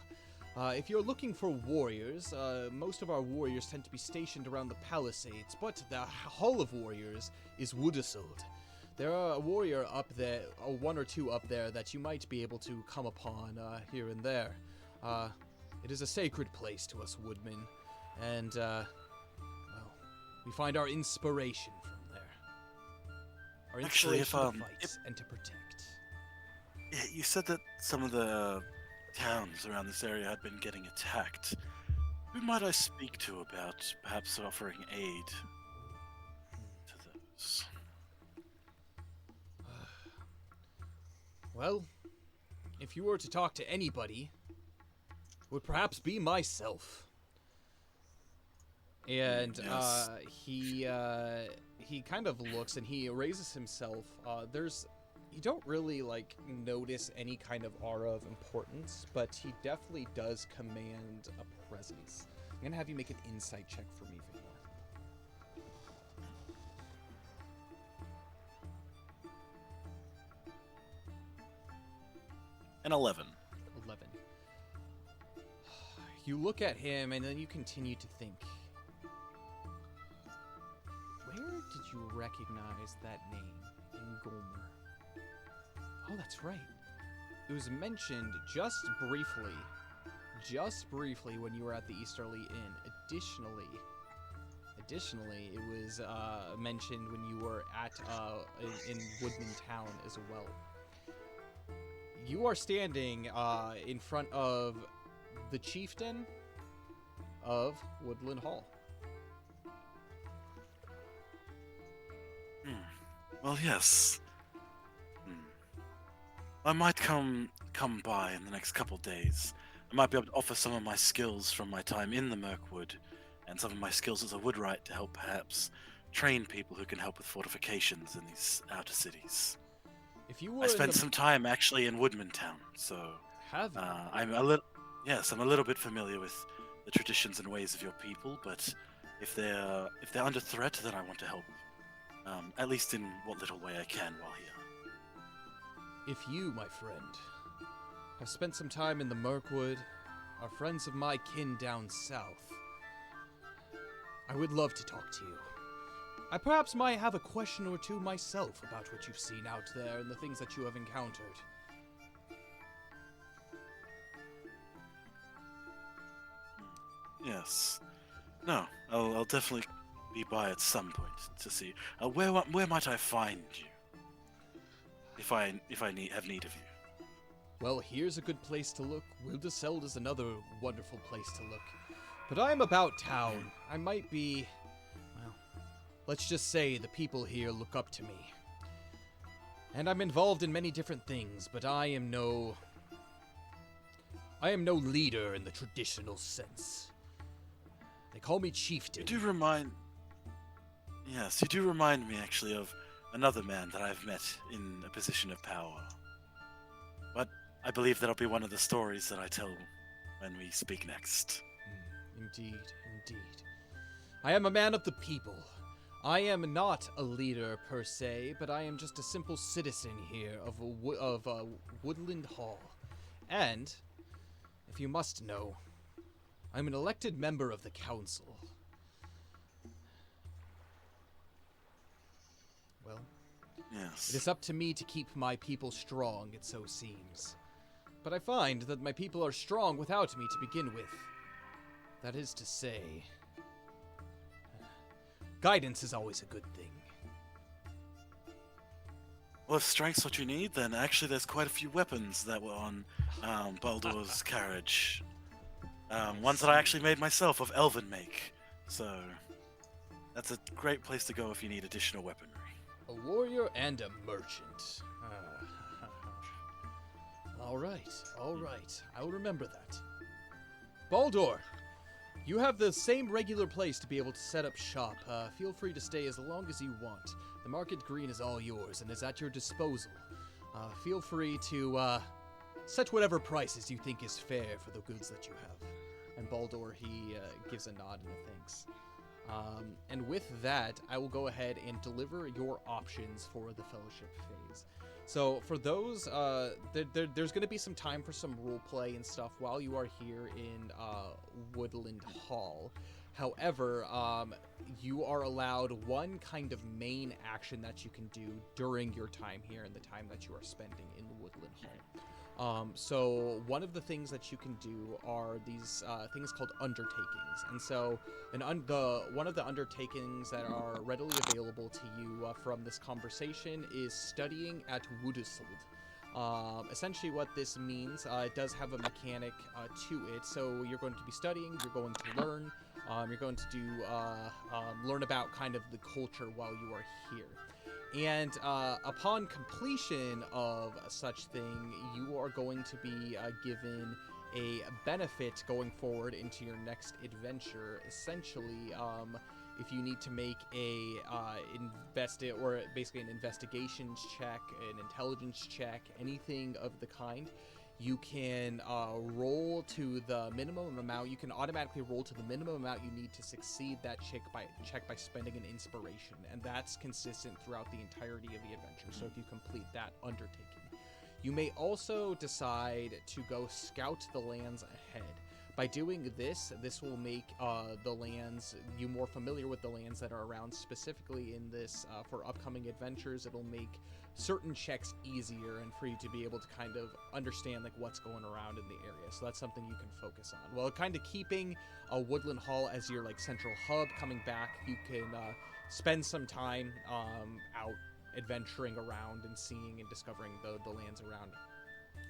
If you're looking for warriors, most of our warriors tend to be stationed around the palisades, but the Hall of Warriors is Woodisald. There are a warrior up there, or one or two up there, that you might be able to come upon here and there. It is a sacred place to us woodmen, and, well, we find our inspiration from there. Our Actually, inspiration to fight and to protect. Yeah, you said that some of the towns around this area had been getting attacked. Who might I speak to about perhaps offering aid to those? Well, if you were to talk to anybody, it would perhaps be myself. And Yes. he kind of looks and he raises himself. You don't really like notice any kind of aura of importance, but he definitely does command a presence. I'm gonna have you make an insight check for me, Vigor. An 11. 11. You look at him and then you continue to think. Where did you recognize that name in Gomer? Oh, that's right. It was mentioned just briefly when you were at the Easterly Inn. Additionally, it was mentioned when you were at in Woodman Town as well. You are standing in front of the chieftain of Woodland Hall. Well, yes. I might come by in the next couple days. I might be able to offer some of my skills from my time in the Mirkwood, and some of my skills as a woodwright to help perhaps train people who can help with fortifications in these outer cities. If you were I spent some time actually in Woodman Town, so have you? I'm a little bit familiar with the traditions and ways of your people. But if they're under threat, then I want to help, at least in what little way I can while here. If you, my friend, have spent some time in the Mirkwood, are friends of my kin down south, I would love to talk to you. I perhaps might have a question or two myself about what you've seen out there and the things that you have encountered. Yes. No, I'll definitely be by at some point to see. Where might I find you? If I have need of you. Well, here's a good place to look. Wildeseld is another wonderful place to look. But I'm about town. I might be... well, let's just say the people here look up to me. And I'm involved in many different things, but I am no leader in the traditional sense. They call me chieftain. You do remind me actually of another man that I've met in a position of power. But I believe that'll be one of the stories that I tell when we speak next. Indeed. I am a man of the people. I am not a leader per se, but I am just a simple citizen here of Woodland Hall. And, if you must know, I'm an elected member of the council. Well, Yes. it is up to me to keep my people strong, it so seems. But I find that my people are strong without me to begin with. That is to say, guidance is always a good thing. Well, if strength's what you need, then actually there's quite a few weapons that were on Baldur's carriage. Ones that I actually made myself of elven make. So, that's a great place to go if you need additional weaponry. A warrior and a merchant. All right. I'll remember that. Baldur, you have the same regular place to be able to set up shop. Feel free to stay as long as you want. The market green is all yours and is at your disposal. Feel free to set whatever prices you think is fair for the goods that you have. And Baldur, he gives a nod and a thanks. And with that, I will go ahead and deliver your options for the fellowship phase. So for those, there's going to be some time for some role play and stuff while you are here in Woodland Hall. However, you are allowed one kind of main action that you can do during your time here and the time that you are spending in Woodland Hall. So one of the things that you can do are these things called undertakings. And so one of the undertakings that are readily available to you from this conversation is studying at Wooduseld. Essentially what this means, it does have a mechanic to it. So you're going to be studying, you're going to learn, you're going to do learn about kind of the culture while you are here. And upon completion of such thing, you are going to be given a benefit going forward into your next adventure. Essentially, if you need to make a basically an investigations check, an intelligence check, anything of the kind, you can roll to the minimum amount. You can automatically roll to the minimum amount you need to succeed that check by spending an inspiration, and that's consistent throughout the entirety of the adventure. So if you complete that undertaking, you may also decide to go scout the lands ahead. By doing this will make the lands, you more familiar with the lands that are around. Specifically in this, for upcoming adventures, it'll make certain checks easier and for you to be able to kind of understand like what's going around in the area. So that's something you can focus on. Well, kind of keeping Woodland Hall as your like central hub. Coming back, you can spend some time out adventuring around and seeing and discovering the lands around.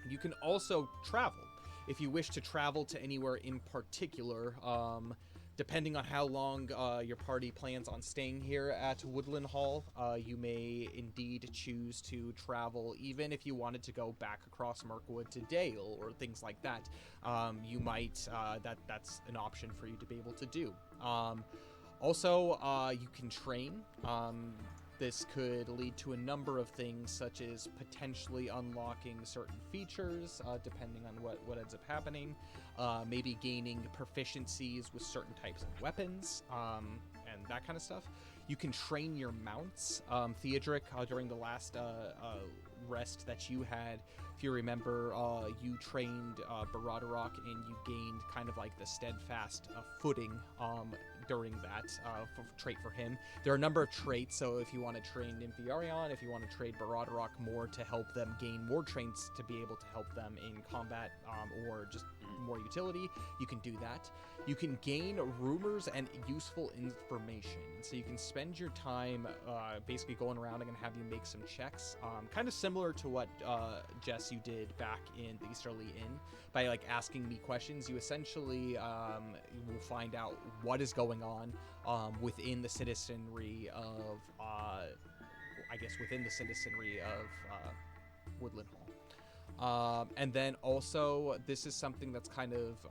You can also travel. If you wish to travel to anywhere in particular, depending on how long your party plans on staying here at Woodland Hall, you may indeed choose to travel. Even if you wanted to go back across Mirkwood to Dale or things like that, you might. That's an option for you to be able to do. Also, you can train. This could lead to a number of things, such as potentially unlocking certain features, depending on what ends up happening. Maybe gaining proficiencies with certain types of weapons, and that kind of stuff. You can train your mounts. Theodric, during the last rest that you had, if you remember, you trained Baradorok, and you gained kind of like the steadfast footing during that trait for him. There are a number of traits, so if you want to train Nympharion, if you want to trade Baradorok more to help them gain more traits to be able to help them in combat or just more utility, you can do that. You can gain rumors and useful information. So you can spend your time basically going around. I'm going to have you make some checks, kind of similar to what Jess, you did back in the Easterly Inn. By like asking me questions, you essentially will find out what is going on within the citizenry of Woodland Hall. And then also, this is something that's kind of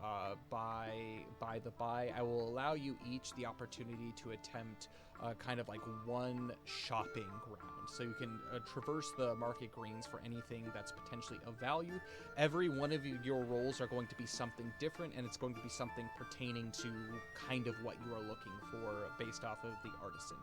by the by. I will allow you each the opportunity to attempt kind of like one shopping ground. So you can traverse the market greens for anything that's potentially of value. Every one of your roles are going to be something different, and it's going to be something pertaining to kind of what you are looking for based off of the artisan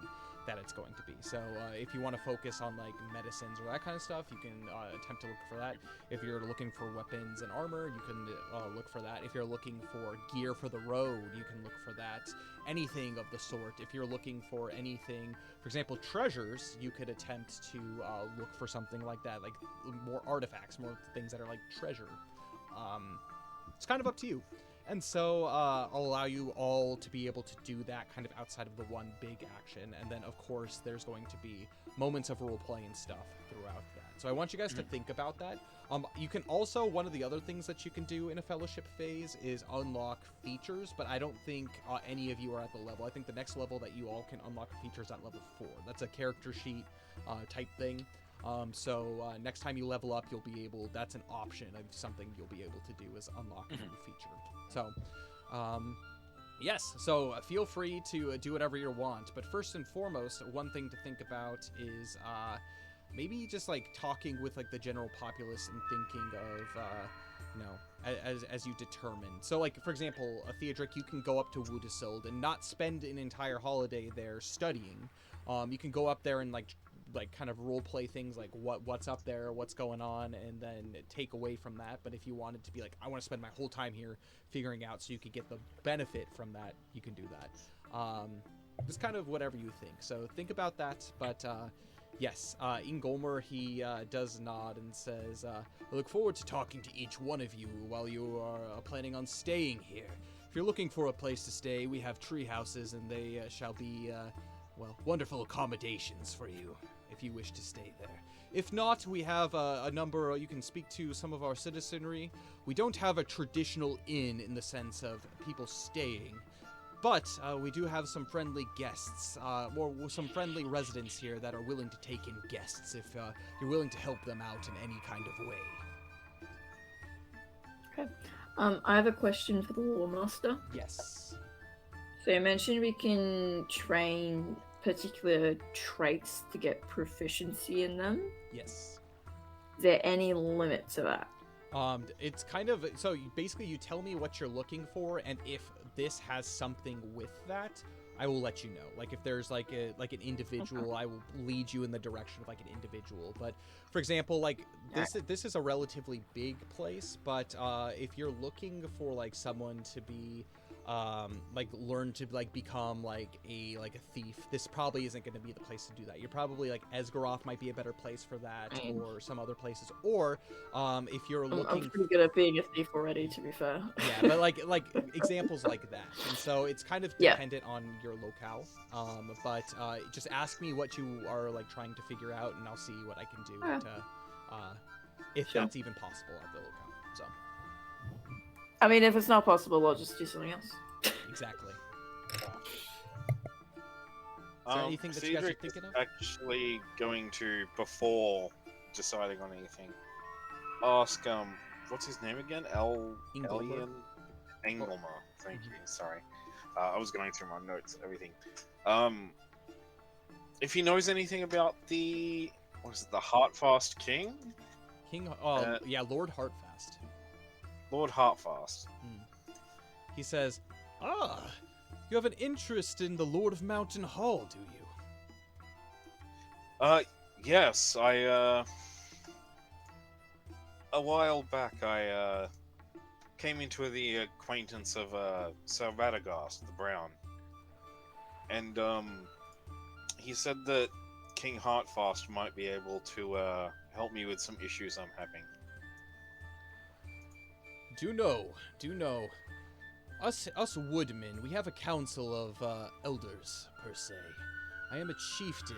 that it's going to be. So if you want to focus on like medicines or that kind of stuff, you can attempt to look for that. If you're looking for weapons and armor, you can look for that. If you're looking for gear for the road, you can look for that. Anything of the sort. If you're looking for anything, for example, treasures, you could attempt to look for something like that, like more artifacts, more things that are like treasure. It's kind of up to you. And so I'll allow you all to be able to do that kind of outside of the one big action. And then, of course, there's going to be moments of roleplay and stuff throughout that. So I want you guys to think about that. You can also, one of the other things that you can do in a fellowship phase is unlock features, but I don't think any of you are at the level. I think the next level that you all can unlock features at level 4. That's a character sheet type thing. So next time you level up, you'll be able, that's an option of something you'll be able to do is unlock a new feature. So, yes, so feel free to do whatever you want. But first and foremost, one thing to think about is maybe just like talking with like the general populace and thinking of as you determine. So, like, for example, a Theodric, you can go up to Wudisild and not spend an entire holiday there studying. You can go up there and, like kind of role play things like what's up there, what's going on, and then take away from that. But if you wanted to be like, I want to spend my whole time here figuring out so you could get the benefit from that, you can do that. It's kind of whatever you think. So think about that. But yes, Ingolmer, he does nod and says, I look forward to talking to each one of you while you are planning on staying here. If you're looking for a place to stay, we have tree houses, and they shall be, wonderful accommodations for you if you wish to stay there. If not, we have a number, you can speak to some of our citizenry. We don't have a traditional inn in the sense of people staying, but we do have some friendly guests, or some friendly residents here that are willing to take in guests if you're willing to help them out in any kind of way. Okay. I have a question for the Lore Master. Yes. So you mentioned we can train particular traits to get proficiency in them. Yes. Is there any limit to that? It's kind of, so basically you tell me what you're looking for, and if this has something with that, I will let you know. Like if there's like an individual, I will lead you in the direction of like an individual. But for example, like this is a relatively big place, but if you're looking for like someone to be like learn to like become like a thief, this probably isn't going to be the place to do that. You're probably like Esgaroth might be a better place for that, or some other places. Or if you're looking, I'm pretty good at being a thief already, to be fair. yeah, but like examples like that. And so it's kind of dependent on your locale. But just ask me what you are like trying to figure out, and I'll see what I can do to if that's even possible at the locale. So I mean, if it's not possible, I'll just do something else. exactly. Is there anything that you guys are thinking of? Actually going to, before deciding on anything, ask what's his name again? Ingolmer. Ingolmer. Thank you. Sorry, I was going through my notes, everything. If he knows anything about the the Heartfast King? Yeah, Lord Heartfast. Lord Heartfast. He says, you have an interest in the Lord of Mountain Hall, do you? Yes, a while back, I came into the acquaintance of Sir Radagast the Brown, and he said that King Heartfast might be able to help me with some issues I'm having. Do know. Us woodmen, we have a council of elders, per se. I am a chieftain,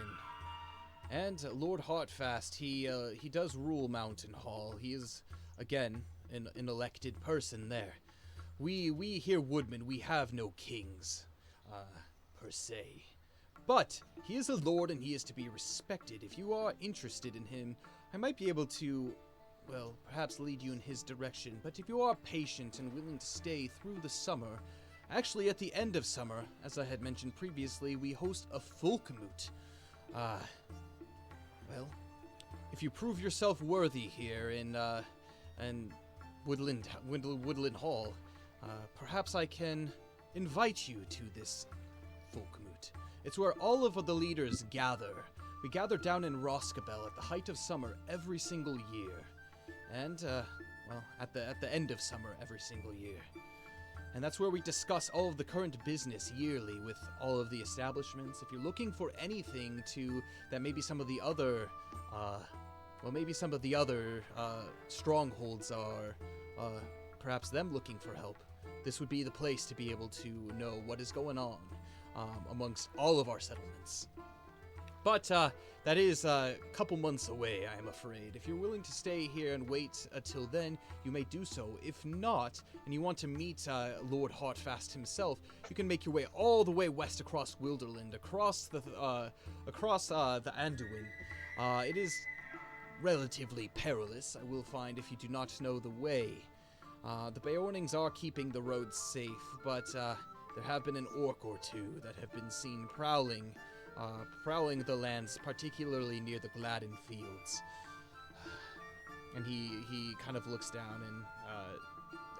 and Lord Heartfast, he does rule Mountain Hall. He is, again, an elected person there. We here woodmen, we have no kings, per se. But he is a lord, and he is to be respected. If you are interested in him, I might be able to, well, perhaps lead you in his direction. But if you are patient and willing to stay through the summer, actually at the end of summer, as I had mentioned previously, we host a Folk-moot. Well, if you prove yourself worthy here in Woodland Hall, perhaps I can invite you to this Folk-moot. It's where all of the leaders gather. We gather down in Roscabel at the height of summer every single year. And, at the end of summer every single year. And that's where we discuss all of the current business yearly with all of the establishments. If you're looking for anything that maybe some of the other, strongholds are, perhaps them looking for help, this would be the place to be able to know what is going on, amongst all of our settlements. But, that is a couple months away, I am afraid. If you're willing to stay here and wait until then, you may do so. If not, and you want to meet Lord Heartfast himself, you can make your way all the way west across Wilderland, across the Anduin. It is relatively perilous, I will find, if you do not know the way. The Beornings are keeping the roads safe, but there have been an orc or two that have been seen prowling the lands, particularly near the Gladden fields. And he kind of looks down and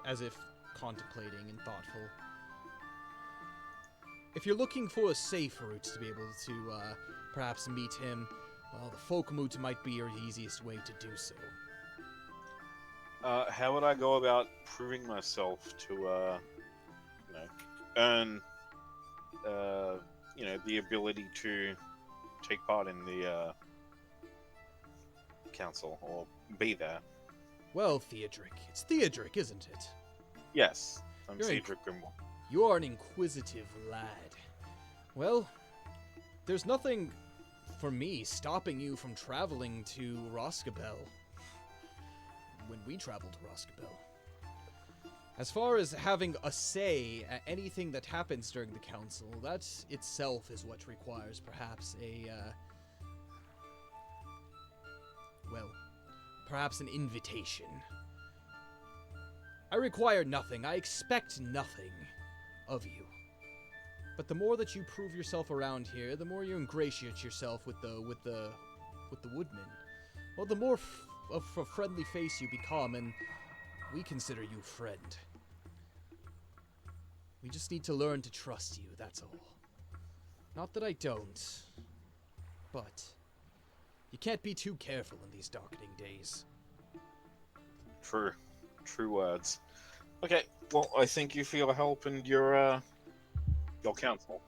as if contemplating and thoughtful. If you're looking for a safe route to be able to perhaps meet him, well, the Folk-moot might be your easiest way to do so. How would I go about proving myself to, earn, the ability to take part in the council or be there? Well, Theodric. It's Theodric, isn't it? Yes, I'm You're Cedric Grimoire. You are an inquisitive lad. Well, there's nothing for me stopping you from traveling to Roscabel when we travel to Roscabel. As far as having a say at anything that happens during the council, that itself is what requires perhaps perhaps an invitation. I require nothing. I expect nothing of you. But the more that you prove yourself around here, the more you ingratiate yourself with the woodmen, well, the more of a friendly face you become, and we consider you friend. We just need to learn to trust you, that's all. Not that I don't, but you can't be too careful in these darkening days. True words. Okay, well, I thank you for your help and your counsel.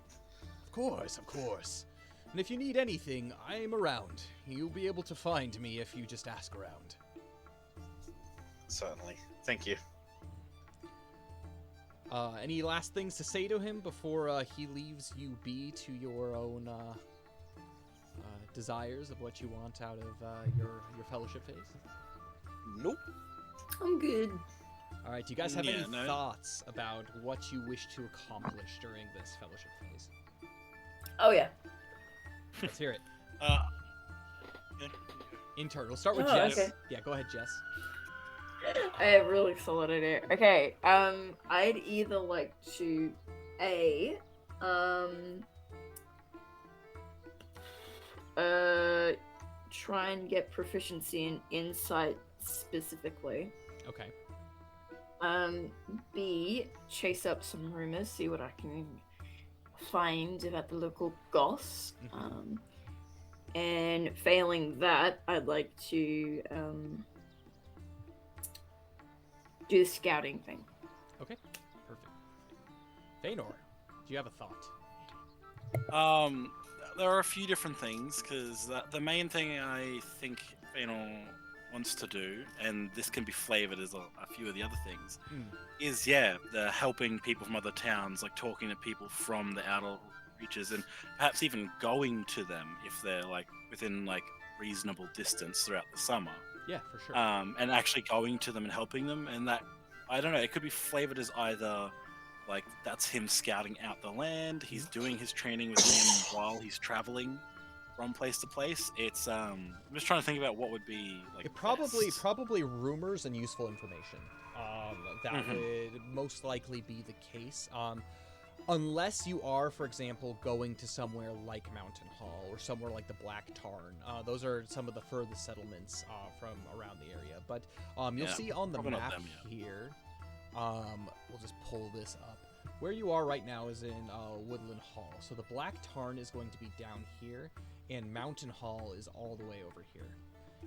Of course. And if you need anything, I'm around. You'll be able to find me if you just ask around. Certainly. Thank you. Any last things to say to him before he leaves you be to your own desires of what you want out of your fellowship phase? Nope. I'm good. All right, do you guys have any no. thoughts about what you wish to accomplish during this fellowship phase? Oh yeah. Let's hear it. Yeah. Intern, we'll start with Oh, Jess. okay. Yeah, go ahead, Jess. I have really solid idea. Okay, I'd either like to try and get proficiency in insight specifically. Okay. B, chase up some rumors, see what I can find about the local goss. And failing that, I'd like to do the scouting thing. Okay, perfect. Feanor, do you have a thought? There are a few different things, because the main thing I think Feanor wants to do, and this can be flavored as a few of the other things, is the helping people from other towns, like talking to people from the outer reaches, and perhaps even going to them if they're like within like reasonable distance throughout the summer. Yeah, for sure. And actually going to them and helping them, and that, I don't know, it could be flavored as either like that's him scouting out the land, he's doing his training with him while he's traveling from place to place. It's I'm just trying to think about what would be like. It probably best. rumors and useful information. That would most likely be the case. Unless you are, for example, going to somewhere like Mountain Hall or somewhere like the Black Tarn. Those are some of the furthest settlements from around the area. But you'll see on the probably not map them, here. We'll just pull this up. Where you are right now is in Woodland Hall. So the Black Tarn is going to be down here, and Mountain Hall is all the way over here.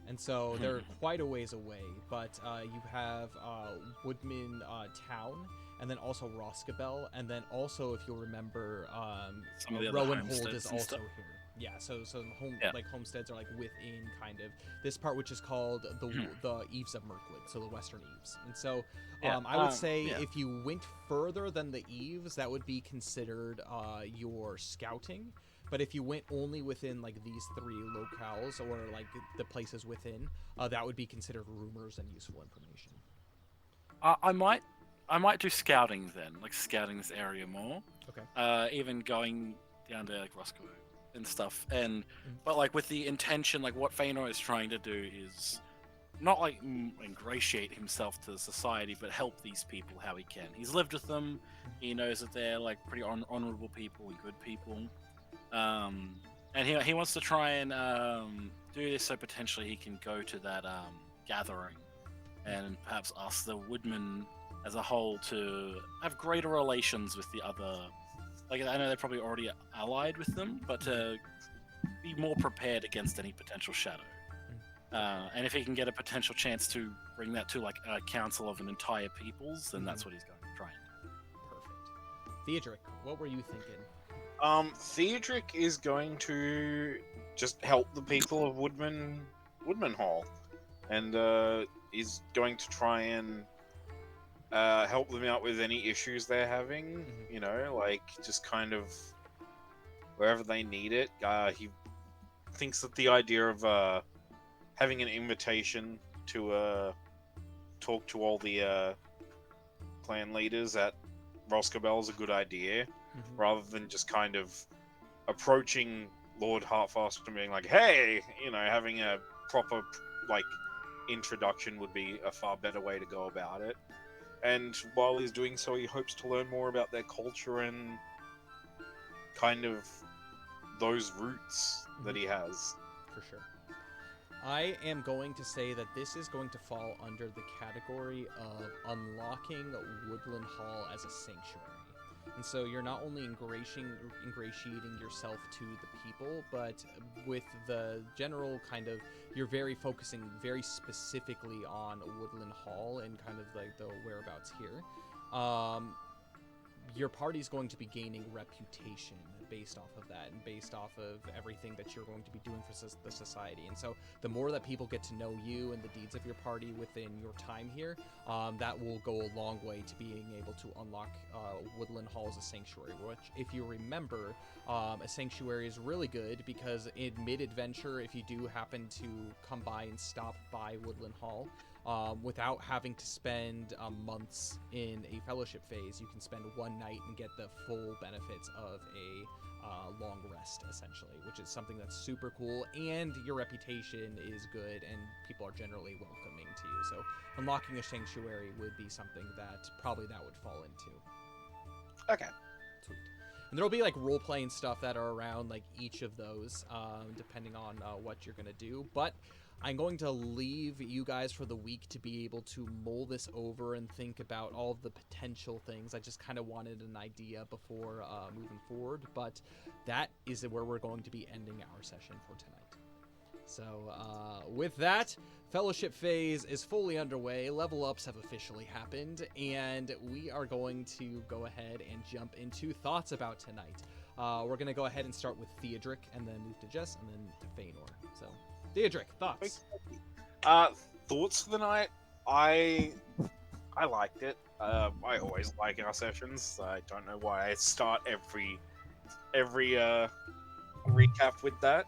And so they're quite a ways away, but you have Woodman Town, and then also Roscabel, and then also, if you'll remember, Some of the other Rowanhold homesteads is and also stuff. here. Yeah, so Yeah. homesteads are like within kind of this part, which is called the Eaves of Mirkwood, so the Western Eaves. And so I would say if you went further than the Eaves, that would be considered your scouting. But if you went only within like these three locales or like the places within, that would be considered rumors and useful information. I might do scouting then, like scouting this area more. Okay. Even going down to like Roscoe and stuff, and but like with the intention, like what Feanor is trying to do is not like ingratiate himself to society, but help these people how he can. He's lived with them. He knows that they're like pretty honorable people and good people. And he wants to try and do this so potentially he can go to that gathering and perhaps ask the woodmen as a whole to have greater relations with the other. Like, I know they're probably already allied with them, but to be more prepared against any potential shadow. And if he can get a potential chance to bring that to like a council of an entire peoples, then that's what he's going to try and do. Perfect. Theodric, what were you thinking? Theodric is going to just help the people of Woodman Hall, and is going to try and help them out with any issues they're having. You know, like just kind of wherever they need it. He thinks that the idea of having an invitation to talk to all the clan leaders at Roscobel is a good idea, rather than just kind of approaching Lord Heartfast and being like, hey, you know, having a proper, like, introduction would be a far better way to go about it. And while he's doing so, he hopes to learn more about their culture and kind of those roots that he has. For sure. I am going to say that this is going to fall under the category of unlocking Woodland Hall as a sanctuary. And so you're not only ingratiating yourself to the people, but with the general kind of, you're focusing very specifically on Woodland Hall and kind of like the whereabouts here. Your party's going to be gaining reputation based off of that and based off of everything that you're going to be doing for the society. And so the more that people get to know you and the deeds of your party within your time here, that will go a long way to being able to unlock Woodland Hall as a sanctuary, which, if you remember, a sanctuary is really good because in mid-adventure, if you do happen to come by and stop by Woodland Hall, without having to spend months in a fellowship phase, you can spend one night and get the full benefits of a long rest, essentially, which is something that's super cool, and your reputation is good, and people are generally welcoming to you. So unlocking a sanctuary would be something that probably that would fall into. Okay. Sweet. And there'll be like role-playing stuff that are around like each of those, depending on what you're going to do, but I'm going to leave you guys for the week to be able to mull this over and think about all of the potential things. I just kind of wanted an idea before moving forward, but that is where we're going to be ending our session for tonight. So with that, fellowship phase is fully underway, level ups have officially happened, and we are going to go ahead and jump into thoughts about tonight. We're going to go ahead and start with Theodric, and then move to Jess, and then to Feanor. So Theodric, thoughts? Thoughts for the night? I liked it. I always like our sessions. I don't know why I start every recap with that.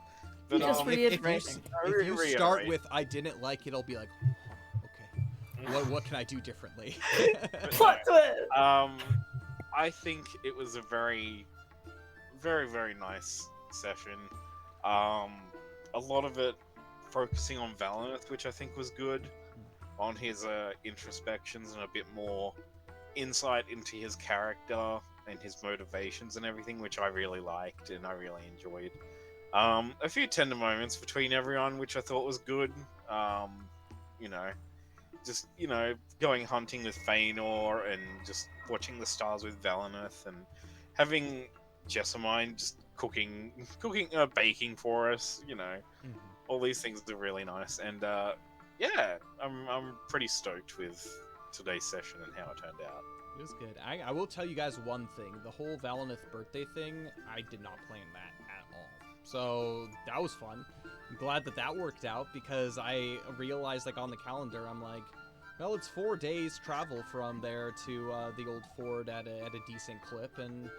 But just if you start with "I didn't like it," I'll be like, okay, what can I do differently? Plot twist. I think it was a very, very, very nice session. A lot of it focusing on Valineth, which I think was good, on his introspections and a bit more insight into his character and his motivations and everything, which I really liked and I really enjoyed. A few tender moments between everyone, which I thought was good. Going hunting with Feanor and just watching the stars with Valineth and having Jessamine just baking for us, all these things are really nice, and I'm pretty stoked with today's session and how it turned out. It was good. I will tell you guys one thing: the whole Valineth birthday thing, I did not plan that at all. So that was fun. I'm glad that worked out, because I realized, like, on the calendar, I'm like, well, it's 4 days travel from there to the old fort at a decent clip, and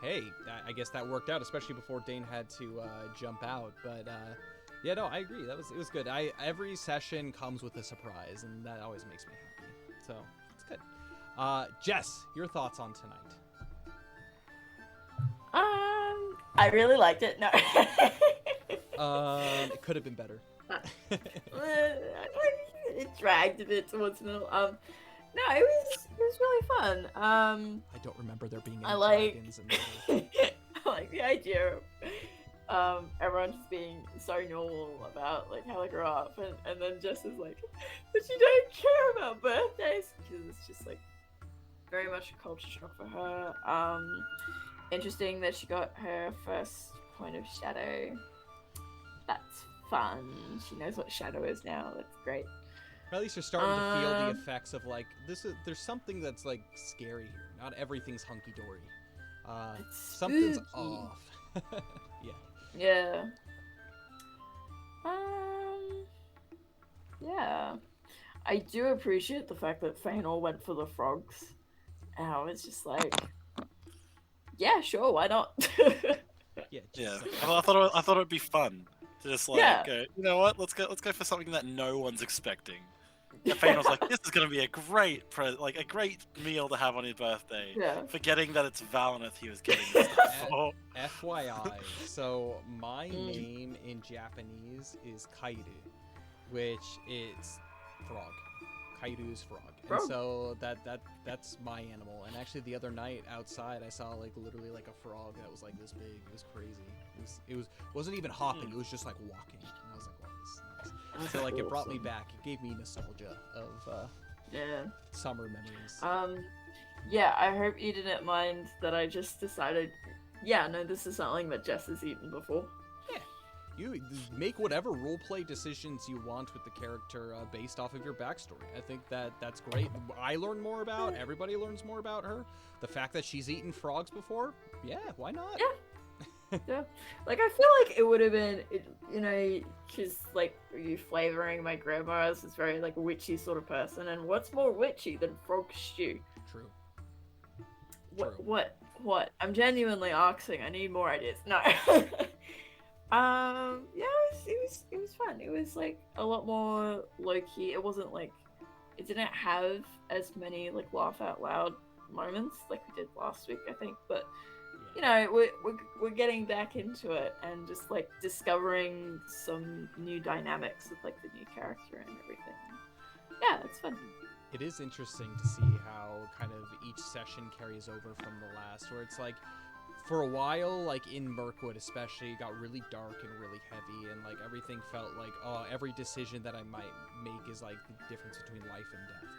hey, I guess that worked out, especially before Dain had to jump out. But yeah, no, I agree. It was good. Every session comes with a surprise, and that always makes me happy. So it's good. Jess, your thoughts on tonight? I really liked it. No. It could have been better. It dragged a bit towards the middle. No, it was really fun. I don't remember there being any dragons in there. I like the idea everyone just being so normal about like how they grew up, and then Jess is like, but you don't care about birthdays, because it's just like very much a culture shock for her. Interesting that she got her first point of shadow. That's fun. She knows what shadow is now. That's great. Or at least you're starting to feel the effects of like there's something that's like scary here. Not everything's hunky dory. Something's off. Yeah. Yeah. Yeah. I do appreciate the fact that Feanor went for the frogs. And I was just like, yeah, sure, why not? Yeah. I thought it would be fun to just like go, you know what? Let's go for something that no one's expecting. And Feanor's like, this is gonna be a great meal to have on his birthday. Yeah. Forgetting that it's Valineth he was getting this stuff for. FYI, so my name in Japanese is Kairu, which is frog. Kairu is frog. And so that's my animal. And actually the other night outside I saw like literally like a frog that was like this big. It was crazy. It wasn't even hopping, it was just like walking. And I was like, wow, this is nice. So like it brought me back. It gave me nostalgia of summer memories. Yeah, I hope you didn't mind that I just decided, yeah, no, this is something that Jess has eaten before. Yeah. You make whatever roleplay decisions you want with the character based off of your backstory. I think that's great. I learn more about, everybody learns more about her. The fact that she's eaten frogs before, yeah, why not? Yeah. Yeah. Like, I feel like it would have been, you know, because, like, you flavoring my grandma's is very, like, witchy sort of person. And what's more witchy than frog stew? True. What? I'm genuinely asking. I need more ideas. No. Yeah, it was fun. It was like a lot more low key. It wasn't like, it didn't have as many like laugh out loud moments like we did last week, I think. But you know, we're getting back into it and just like discovering some new dynamics with like the new character and everything. Yeah, it's fun. It is interesting to see how kind of each session carries over from the last, where it's like, for a while, like in Mirkwood especially, it got really dark and really heavy, and like everything felt like, oh, every decision that I might make is like the difference between life and death.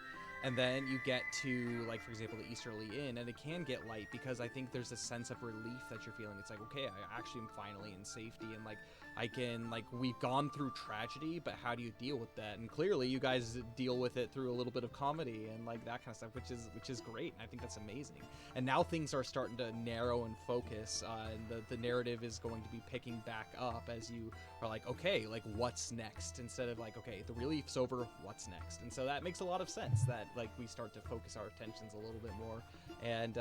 And then you get to, like, for example, the Easterly Inn, and it can get light because I think there's a sense of relief that you're feeling. It's like, okay, I actually am finally in safety, and like I can, like, we've gone through tragedy, but how do you deal with that? And clearly you guys deal with it through a little bit of comedy and like that kind of stuff, which is great. And I think that's amazing. And now things are starting to narrow and focus, and the narrative is going to be picking back up as you are like, okay, like what's next? Instead of like, okay, the relief's over, what's next? And so that makes a lot of sense that like we start to focus our attentions a little bit more. And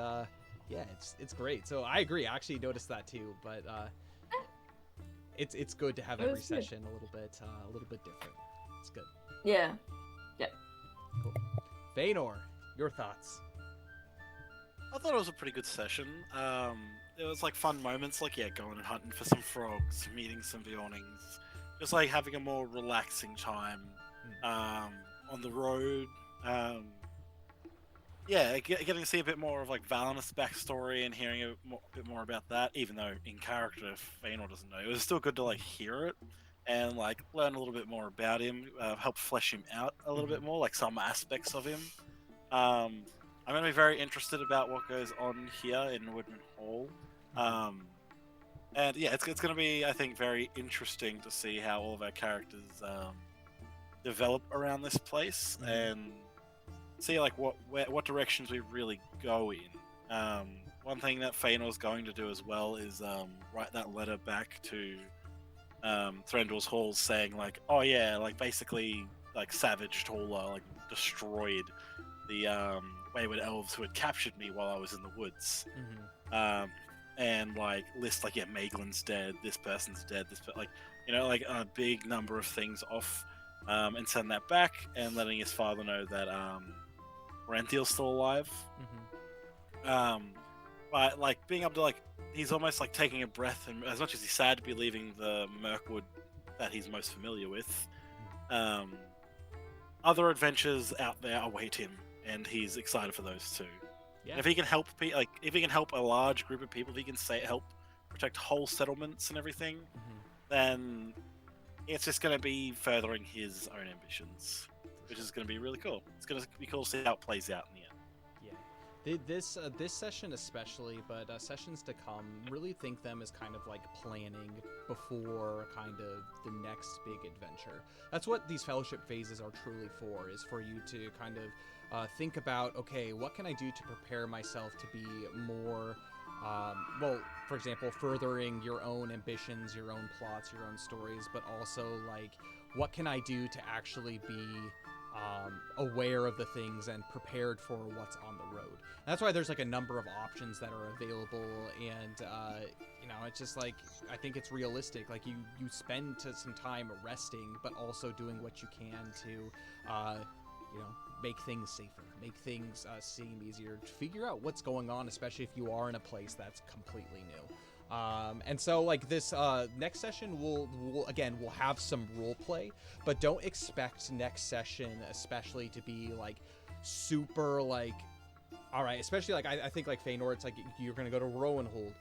yeah, it's great. So I agree. I actually noticed that too, but it's good to have every session a little bit different. It's good. Yeah. Yeah. Cool. Feanor, your thoughts? I thought it was a pretty good session. It was like fun moments, like going and hunting for some frogs, meeting some Bjornings, just like having a more relaxing time on the road. Getting to see a bit more of like Valineth's backstory and hearing a bit more about that, even though in character Feanor doesn't know. It was still good to like hear it and like learn a little bit more about him, help flesh him out a little bit more, like some aspects of him. I'm going to be very interested about what goes on here in Woodman Hall. And yeah, it's going to be, I think, very interesting to see how all of our characters develop around this place and see like what directions we really go in. One thing that Feanor's going to do as well is write that letter back to Thranduil's Hall saying like, oh yeah, like basically like savaged Hall, like destroyed the wayward elves who had captured me while I was in the woods. And like list like, yeah, Maeglin's dead, this person's dead, like, you know, like a big number of things off, and send that back and letting his father know that Ranthiel's still alive. But like being able to like, he's almost like taking a breath, and as much as he's sad to be leaving the Mirkwood that he's most familiar with, other adventures out there await him, and he's excited for those too. Yeah. If he can help if he can help a large group of people, if he can help protect whole settlements and everything, Mm-hmm. then it's just going to be furthering his own ambitions, which is going to be really cool. It's going to be cool to see how it plays out in the end. This session especially, but sessions to come, really think them as kind of like planning before kind of the next big adventure. That's what these fellowship phases are truly for, is for you to kind of think about, okay, what can I do to prepare myself to be more, well, for example, furthering your own ambitions, your own plots, your own stories, but also like, what can I do to actually be aware of the things and prepared for what's on the road. And that's why there's like a number of options that are available, and you know, it's just like, I think it's realistic. Like you spend some time resting, but also doing what you can to you know, make things safer, make things seem easier, figure out what's going on, especially if you are in a place that's completely new. And so like this next session we'll have some role play, but don't expect next session especially to be like super like, all right, especially like I think like Feanor, it's like you're gonna go to Rowanhold,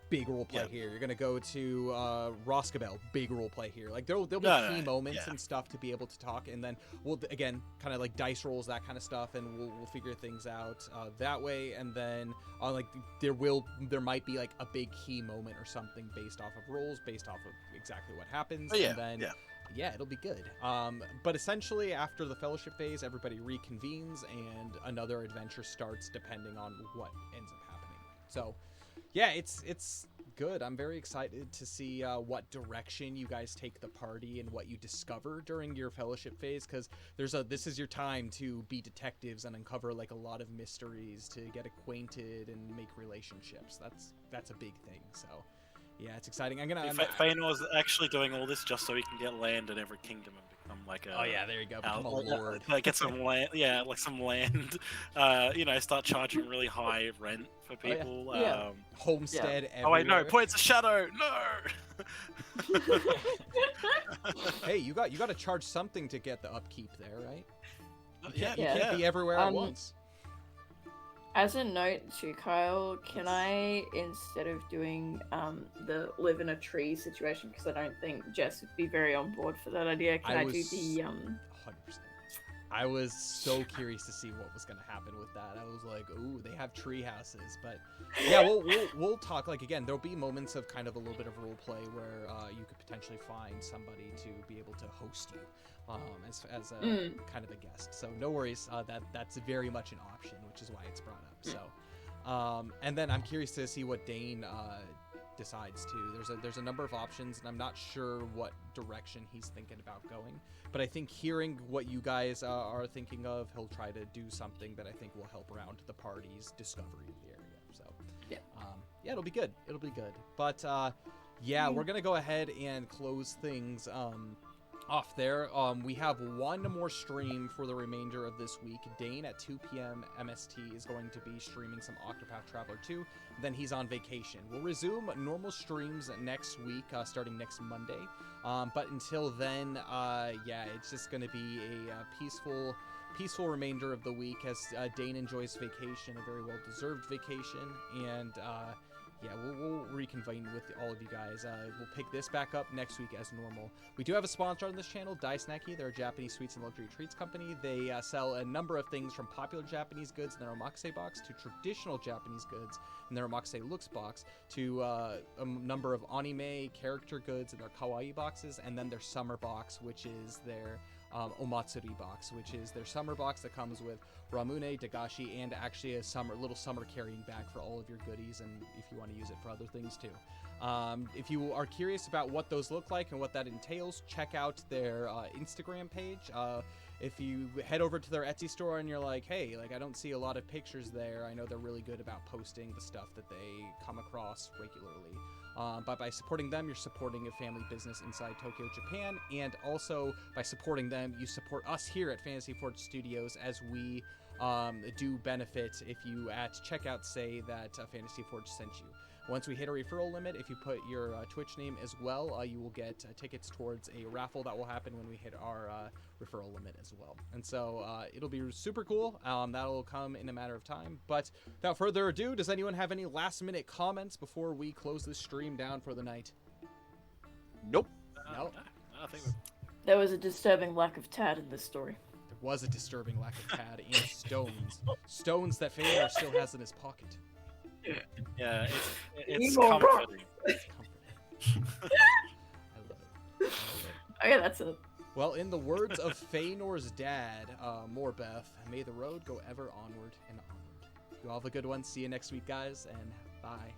big role play here. You're gonna go to Roscabel, big role play here. Like there'll be key moments and stuff to be able to talk, and then we'll again kind of like dice rolls, that kind of stuff, and we'll figure things out that way. And then like there might be like a big key moment or something based off of rolls, based off of exactly what happens. And then it'll be good. But essentially after the fellowship phase, everybody reconvenes and another adventure starts depending on what ends up happening. So yeah, it's good. I'm very excited to see what direction you guys take the party and what you discover during your fellowship phase, because this is your time to be detectives and uncover like a lot of mysteries, to get acquainted and make relationships. That's a big thing. So yeah, it's exciting. Feanor's actually doing all this just so he can get land in every kingdom and become like a... Oh yeah, there you go. Become a lord. Get some land, like some land. You know, start charging really high rent for people. Homestead everywhere. Oh wait, no, Points of Shadow, no! Hey, you got to charge something to get the upkeep there, right? You Yeah, can't be everywhere at once. As a note to Kyle, can I, instead of doing the live in a tree situation, because I don't think Jess would be very on board for that idea, can I do the 100%. I was so curious to see what was going to happen with that. I was like, ooh, they have tree houses. But yeah, we'll talk. Like, again, there'll be moments of kind of a little bit of role play where you could potentially find somebody to be able to host you as a kind of a guest. So no worries. That's very much an option, which is why it's brought up. So, and then I'm curious to see what Dain decides to. There's a number of options, and I'm not sure what direction he's thinking about going. But I think hearing what you guys are thinking of, he'll try to do something that I think will help around the party's discovery of the area. So yeah, it'll be good. It'll be good. But we're gonna go ahead and close things off there. We have one more stream for the remainder of this week. Dain at 2 p.m. MST is going to be streaming some Octopath Traveler 2. Then he's on vacation. We'll resume normal streams next week, starting next Monday. But until then, it's just going to be a peaceful remainder of the week as Dain enjoys vacation, a very well-deserved vacation. And we'll reconvene with all of you guys. We'll pick this back up next week as normal. We do have a sponsor on this channel, Dai Snacky. They're a Japanese sweets and luxury treats company. They sell a number of things from popular Japanese goods in their omakase box to traditional Japanese goods in their omakase looks box to a number of anime character goods in their kawaii boxes, and then their summer box, which is their Omatsuri box, which is their summer box that comes with ramune, dagashi, and actually a little summer carrying bag for all of your goodies, and if you want to use it for other things too. If you are curious about what those look like and what that entails, check out their Instagram page. If you head over to their Etsy store and you're like, hey, like I don't see a lot of pictures there, I know they're really good about posting the stuff that they come across regularly. But by supporting them, you're supporting a family business inside Tokyo, Japan, and also by supporting them, you support us here at Fantasy Forge Studios as we do benefit if you at checkout say that Fantasy Forge sent you. Once we hit a referral limit, if you put your Twitch name as well, you will get tickets towards a raffle that will happen when we hit our referral limit as well. And so it'll be super cool. That'll come in a matter of time. But without further ado, does anyone have any last-minute comments before we close this stream down for the night? Nope. No. I think There was a disturbing lack of Tad in this story. There was a disturbing lack of Tad and stones. Stones that Fëanor still has in his pocket. yeah, it's Evil rock. comforting. It's comforting. I love it. Okay, that's it. Well, in the words of Fëanor's dad, Morbeth, may the road go ever onward and onward. You all have a good one. See you next week, guys, and bye.